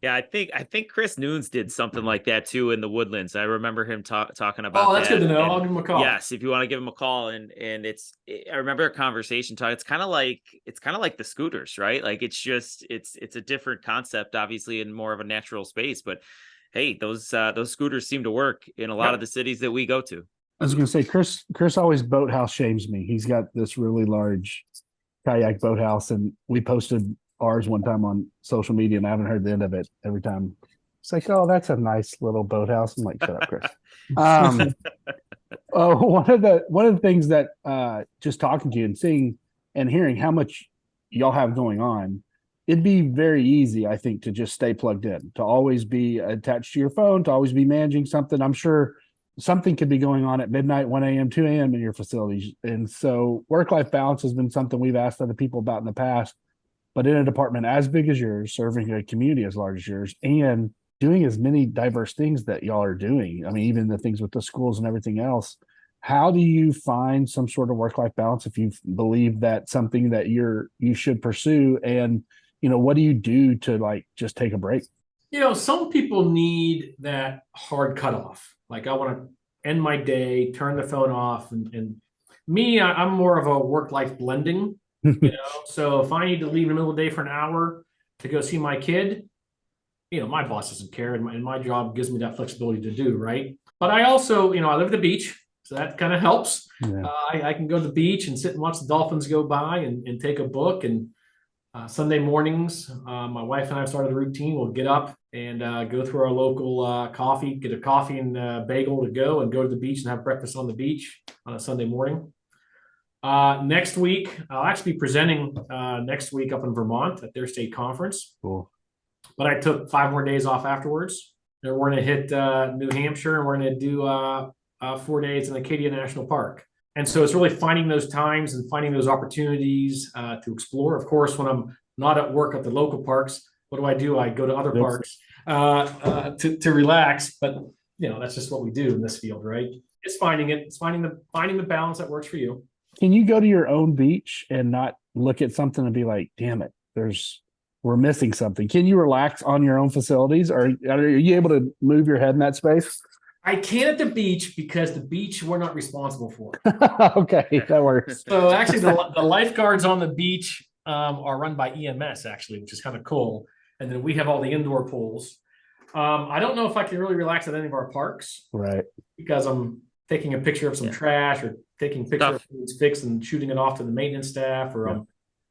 Yeah, I think Chris Nunes did something like that too in the Woodlands. I remember him talking about. Oh, that's good to know. I'll give him a call. Yes, if you want to give him a call, and I remember a conversation talk. It's kind of like the scooters, right? Like it's a different concept, obviously, in more of a natural space. But hey, those scooters seem to work in a lot of the cities that we go to. I was going to say, Chris always boathouse shames me. He's got this really large kayak boathouse, and we posted ours one time on social media, and I haven't heard the end of it. Every time it's like, oh, that's a nice little boathouse. I'm like, shut up, Chris. One of the things that just talking to you and seeing and hearing how much y'all have going on, it'd be very easy, I think, to just stay plugged in, to always be attached to your phone, to always be managing something. I'm sure something could be going on at midnight, 1 a.m., 2 a.m. in your facilities. And so work-life balance has been something we've asked other people about in the past, but in a department as big as yours, serving a community as large as yours, and doing as many diverse things that y'all are doing. I mean, even the things with the schools and everything else. How do you find some sort of work-life balance if you believe that's something that you should pursue? And, what do you do to like just take a break? Some people need that hard cutoff. Like, I want to end my day, turn the phone off. And me, I'm more of a work-life blending, So if I need to leave in the middle of the day for an hour to go see my kid, my boss doesn't care. And my job gives me that flexibility to do, right? But I also, I live at the beach. So that kind of helps. Yeah. I can go to the beach and sit and watch the dolphins go by and take a book. And Sunday mornings, my wife and I have started a routine. We'll get up and go through our local coffee, get a coffee and a bagel to go to the beach and have breakfast on the beach on a Sunday morning. Next week, I'll actually be presenting next week up in Vermont at their state conference. Cool. But I took 5 more days off afterwards. And we're going to hit New Hampshire, and we're going to do 4 days in Acadia National Park. And so it's really finding those times and finding those opportunities to explore. Of course, when I'm not at work at the local parks, what do? I go to other parks to relax. But that's just what we do in this field, right? It's finding it. It's finding the balance that works for you. Can you go to your own beach and not look at something and be like, damn it, we're missing something? Can you relax on your own facilities? Or are you able to move your head in that space? I can at the beach because the beach we're not responsible for. Okay, that works. So actually, the lifeguards on the beach are run by EMS, actually, which is kind of cool. And then we have all the indoor pools. I don't know if I can really relax at any of our parks, right? Because I'm taking a picture of some trash or taking a picture of food's fixed and shooting it off to the maintenance staff, or I'm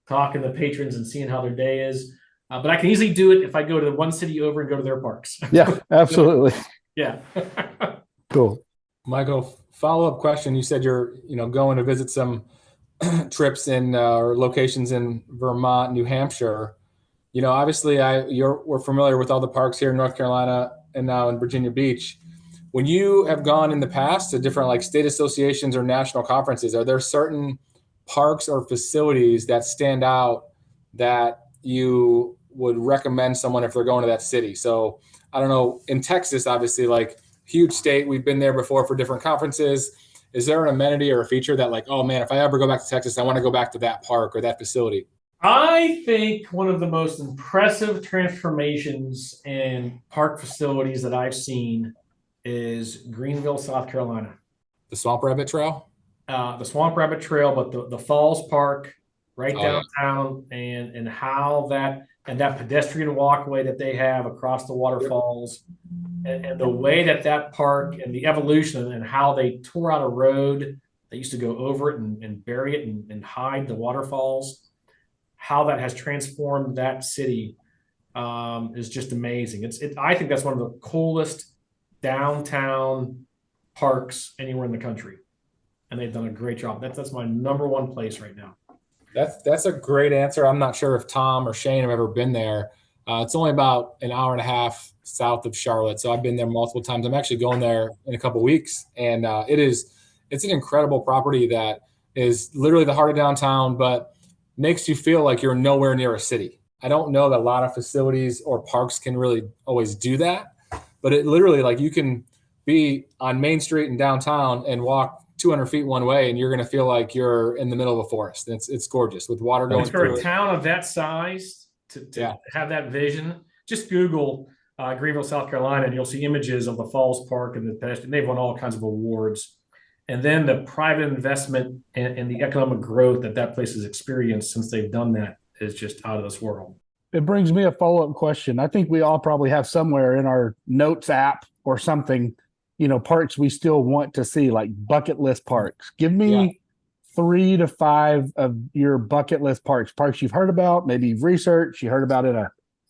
talking to patrons and seeing how their day is. But I can easily do it if I go to one city over and go to their parks. Yeah, absolutely. Yeah. Cool. Michael, follow-up question. You said you're, going to visit some trips or locations in Vermont, New Hampshire. Obviously we're familiar with all the parks here in North Carolina and now in Virginia Beach. When you have gone in the past to different like state associations or national conferences, are there certain parks or facilities that stand out that you would recommend someone if they're going to that city? So I don't know, in Texas, obviously, like huge state, we've been there before for different conferences. Is there an amenity or a feature that like, oh man, if I ever go back to Texas, I want to go back to that park or that facility? I think one of the most impressive transformations in park facilities that I've seen is Greenville, South Carolina. The Swamp Rabbit Trail? The Swamp Rabbit Trail, but the Falls Park right downtown, and how that pedestrian walkway that they have across the waterfalls, and the way that park and the evolution and how they tore out a road that used to go over it and bury it and hide the waterfalls, how that has transformed that city is just amazing. I think that's one of the coolest downtown parks anywhere in the country, and they've done a great job. That's my number one place right now. That's a great answer. I'm not sure if Tom or Shane have ever been there. It's only about an hour and a half south of Charlotte, so I've been there multiple times. I'm actually going there in a couple of weeks, and it's an incredible property that is literally the heart of downtown, but makes you feel like you're nowhere near a city. I don't know that a lot of facilities or parks can really always do that, but it literally, like, you can be on Main Street in downtown and walk 200 feet one way, and you're going to feel like you're in the middle of a forest. It's gorgeous with water going through it. For a town of that size to have that vision, just Google Greenville, South Carolina, and you'll see images of the Falls Park and they've won all kinds of awards. And then the private investment and the economic growth that place has experienced since they've done that is just out of this world. It brings me a follow-up question. I think we all probably have somewhere in our notes app or something, parks we still want to see, like bucket list parks. Give me 3 to 5 of your bucket list parks you've heard about, maybe you've researched, you heard about in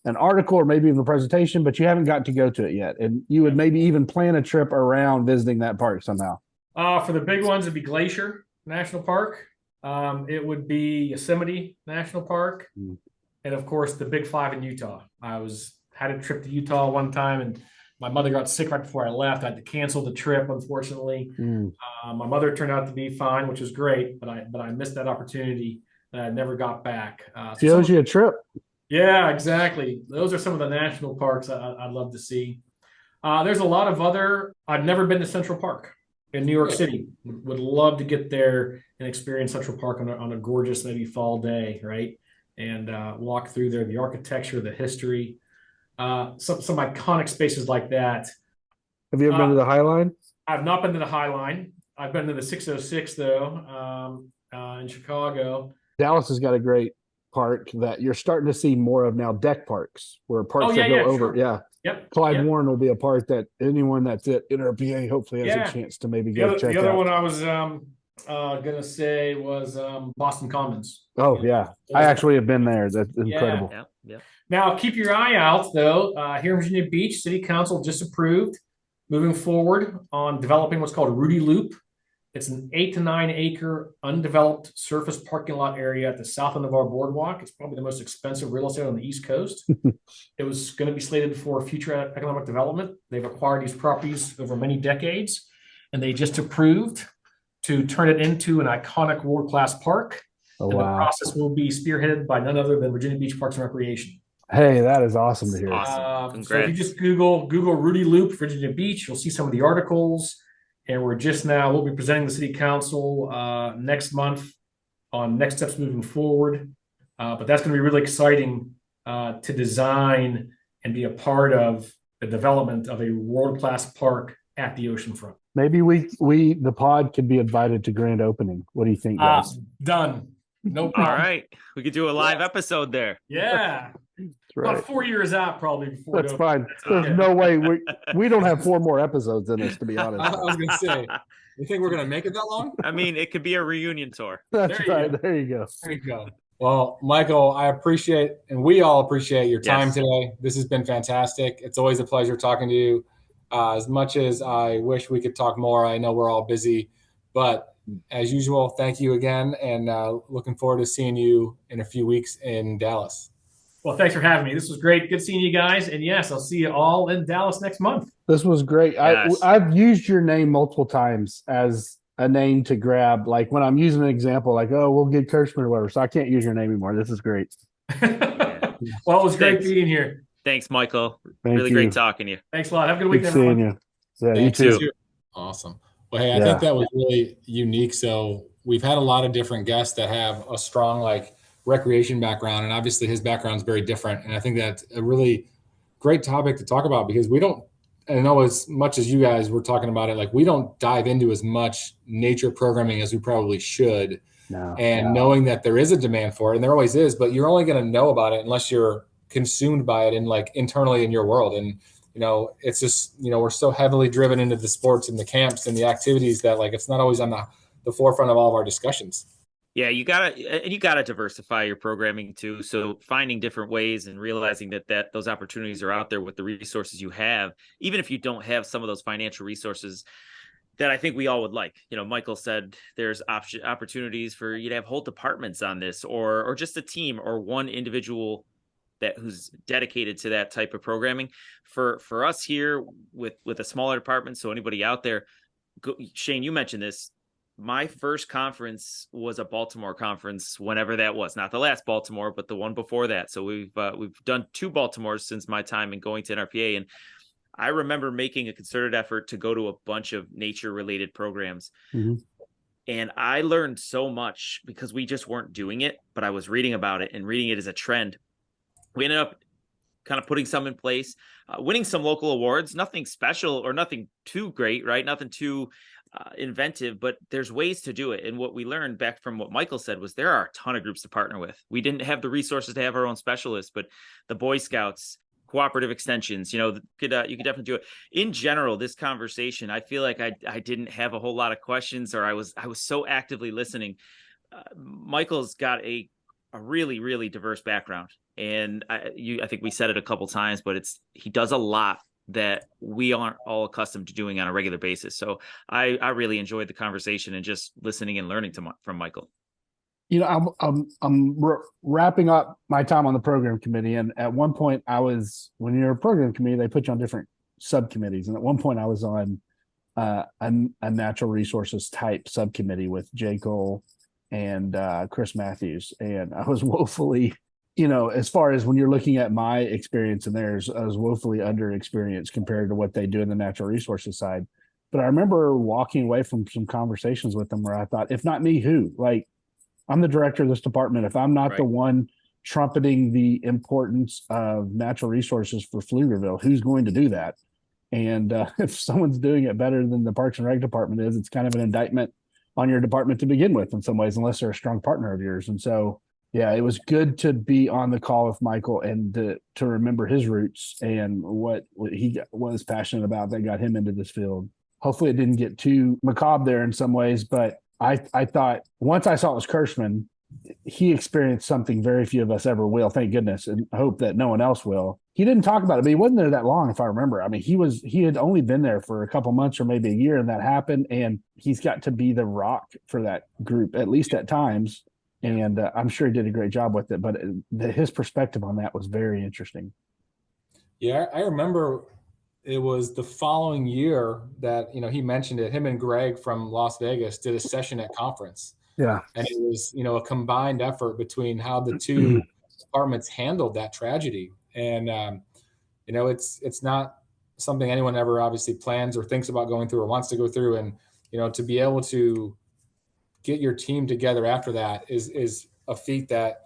an article or maybe even a presentation, but you haven't gotten to go to it yet. And you would maybe even plan a trip around visiting that park somehow. For the big ones, it'd be Glacier National Park. It would be Yosemite National Park. And of course, the Big Five in Utah. Had a trip to Utah one time, and my mother got sick right before I left. I had to cancel the trip, unfortunately. My mother turned out to be fine, which was great, but I missed that opportunity, and I never got back. She owes you a trip. Yeah, exactly. Those are some of the national parks I'd love to see. There's a lot of other. I've never been to Central Park in New York City. Would love to get there and experience Central Park on a gorgeous, maybe fall day, right? And walk through there, the architecture, the history, some iconic spaces like that. Have you ever been to the High Line? I've not been to the High Line. I've been to the 606 though, in Chicago. Dallas has got a great park that you're starting to see more of now, deck parks, where parks that go over. Sure. Yeah. Yep. Clyde Warren will be a park that anyone that's at NRPA hopefully has a chance to maybe go check out. The other one I was gonna say was Boston Commons. Oh yeah, I actually have been there. That's incredible. Yeah. Now keep your eye out though. Here in Virginia Beach, City Council just approved moving forward on developing what's called Rudy Loop. It's an 8 to 9 acre undeveloped surface parking lot area at the south end of our boardwalk. It's probably the most expensive real estate on the East Coast. It was going to be slated for future economic development. They've acquired these properties over many decades, and they just approved to turn it into an iconic world-class park. Oh, and wow. the process will be spearheaded by none other than Virginia Beach Parks and Recreation. Hey, that is awesome to hear. Awesome. So if you just Google Rudy Loop Virginia Beach, you'll see some of the articles. And we'll be presenting the City Council next month on next steps moving forward. But that's going to be really exciting to design and be a part of the development of a world-class park at the oceanfront. Maybe the pod could be invited to grand opening. What do you think, guys? Done. No problem. All right. We could do a live episode there. Yeah. Right. About 4 years out, probably. Before That's fine. There's no way we don't have 4 more episodes in this, to be honest. I was going to say, you think we're going to make it that long? I mean, it could be a reunion tour. That's right. There you go. There you go. Well, Michael, I appreciate, and we all appreciate your time Yes. today. This has been fantastic. It's always a pleasure talking to you. As much as I wish we could talk more, I know we're all busy, but as usual, thank you again, and looking forward to seeing you in a few weeks in Dallas. Well, thanks for having me. This was great. Good seeing you guys. And yes, I'll see you all in Dallas next month. This was great. Yes. I've used your name multiple times as a name to grab. Like when I'm using an example, like, oh, we'll get Kirschman or whatever. So I can't use your name anymore. This is great. Well, it was great Thanks. being here. Thanks, Michael. Thank really you. great talking to you. Thanks a lot. Have a good week, Good everyone. seeing you. Yeah, Thanks. you too. Awesome. Well, hey, I think that was really unique. So we've had a lot of different guests that have a strong recreation background, and obviously his background is very different. And I think that's a really great topic to talk about because we don't, I know as much as you guys were talking about it, we don't dive into as much nature programming as we probably should. Knowing that there is a demand for it, and there always is, but you're only going to know about it unless you're consumed by it and internally in your world. And it's just we're so heavily driven into the sports and the camps and the activities that it's not always on the forefront of all of our discussions. Yeah, you gotta diversify your programming too. So finding different ways and realizing that those opportunities are out there with the resources you have, even if you don't have some of those financial resources that I think we all would like. Michael said there's opportunities for you to have whole departments on this, or just a team or one individual who's dedicated to that type of programming. For us here with a smaller department, so anybody out there, Shane, you mentioned this. My first conference was a Baltimore conference, whenever that was. Not the last Baltimore, but the one before that. So we've done 2 Baltimores since my time in going to NRPA, and I remember making a concerted effort to go to a bunch of nature-related programs. Mm-hmm. And I learned so much because we just weren't doing it, but I was reading about it and reading it as a trend. We ended up kind of putting some in place, winning some local awards, nothing special or nothing too great, right? Nothing too inventive, but there's ways to do it. And what we learned back from what Michael said was there are a ton of groups to partner with. We didn't have the resources to have our own specialists, but the Boy Scouts, cooperative extensions, you could definitely do it. In general, this conversation, I feel like I didn't have a whole lot of questions, or I was so actively listening. Michael's got a really, really diverse background, and I think we said it a couple times, but he does a lot that we aren't all accustomed to doing on a regular basis. So I really enjoyed the conversation and just listening and learning from Michael. I'm wrapping up my time on the program committee, and at one point when you're a program committee, they put you on different subcommittees, and at one point I was on a natural resources type subcommittee with Jay Cole and Chris Matthews, and I was woefully, as far as when you're looking at my experience and theirs, I was woefully under experienced compared to what they do in the natural resources side. But I remember walking away from some conversations with them where I thought, if not me, who? Like, I'm the director of this department. If I'm not the one trumpeting the importance of natural resources for Pflugerville, who's going to do that? And if someone's doing it better than the Parks and Rec department is, it's kind of an indictment on your department to begin with in some ways, unless they're a strong partner of yours. And so, yeah, it was good to be on the call with Michael and to remember his roots and what he was passionate about that got him into this field. Hopefully it didn't get too macabre there in some ways, but I thought once I saw it was Kirschman, he experienced something very few of us ever will, thank goodness, and hope that no one else will. He didn't talk about it, but he wasn't there that long, if I remember. I mean, he had only been there for a couple months or maybe a year, and that happened, and he's got to be the rock for that group, at least at times, and I'm sure he did a great job with it, but his perspective on that was very interesting. Yeah, I remember it was the following year that, he mentioned it, him and Greg from Las Vegas did a session at conference. Yeah. And it was, a combined effort between how the two departments handled that tragedy. And, it's not something anyone ever obviously plans or thinks about going through or wants to go through. And, to be able to get your team together after that is a feat that,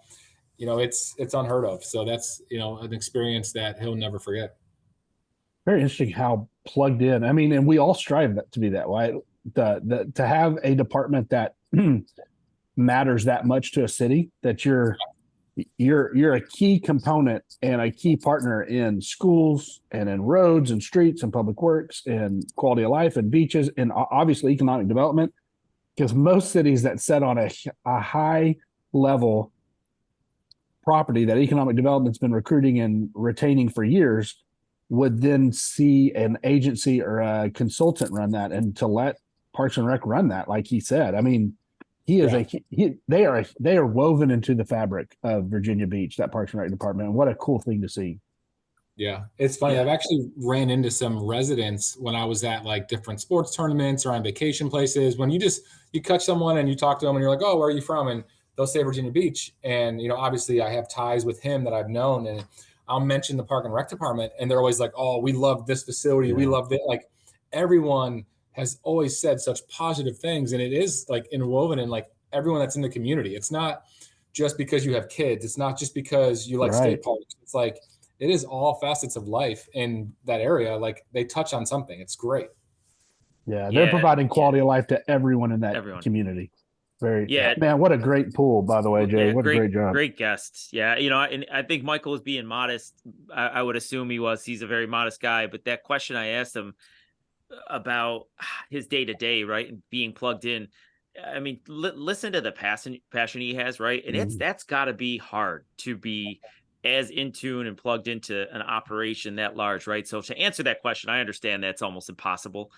it's unheard of. So that's, an experience that he'll never forget. Very interesting how plugged in. I mean, and we all strive to be that way. To have a department that matters that much to a city, that you're a key component and a key partner in schools and in roads and streets and public works and quality of life and beaches and obviously economic development. Because most cities that set on a high level property that economic development's been recruiting and retaining for years would then see an agency or a consultant run that, and to let Parks and Rec run that, like he said. I mean, they are woven into the fabric of Virginia Beach, that Parks and Rec department. And what a cool thing to see. Yeah, it's funny. I've actually ran into some residents when I was at like different sports tournaments or on vacation places. When you catch someone and you talk to them and you're like, oh, where are you from? And they'll say Virginia Beach. And, obviously I have ties with him that I've known, and I'll mention the Park and Rec department, and they're always like, oh, we love this facility. Yeah. We love it. Like, everyone has always said such positive things. And it is like interwoven in like everyone that's in the community. It's not just because you have kids. It's not just because you like skate parks. It's like, it is all facets of life in that area. Like, they touch on something. It's great. Yeah. They're providing quality of life to everyone in that community. Man, what a great pool, by the way, Jay. Yeah, what a great job. Great guests. Yeah. And I think Michael was being modest. I would assume he was. He's a very modest guy. But that question I asked him about his day-to-day, right, and being plugged in, I mean, listen to the passion he has, right? And that's got to be hard to be as in tune and plugged into an operation that large, right? So to answer that question, I understand that's almost impossible.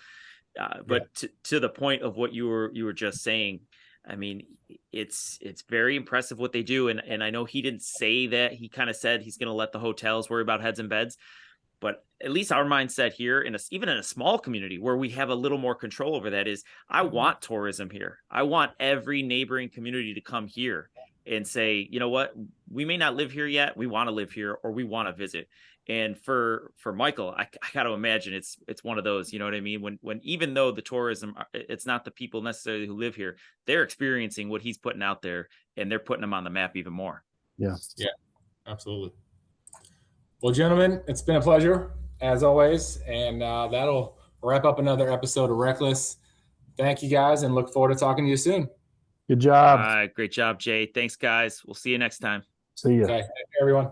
But to the point of what you were just saying, I mean, it's very impressive what they do. And I know he didn't say that. He kind of said he's going to let the hotels worry about heads and beds. But at least our mindset here, even in a small community where we have a little more control over that, is I want tourism here. I want every neighboring community to come here and say, you know what, we may not live here yet. We want to live here, or we want to visit. And for Michael, I got to imagine it's one of those, you know what I mean? When even though the tourism, it's not the people necessarily who live here, they're experiencing what he's putting out there, and they're putting them on the map even more. Yeah, absolutely. Well, gentlemen, it's been a pleasure as always, and that'll wrap up another episode of RecLess. Thank you guys, and look forward to talking to you soon. Good job. Great job, Jay. Thanks, guys. We'll see you next time. See you. Okay, everyone.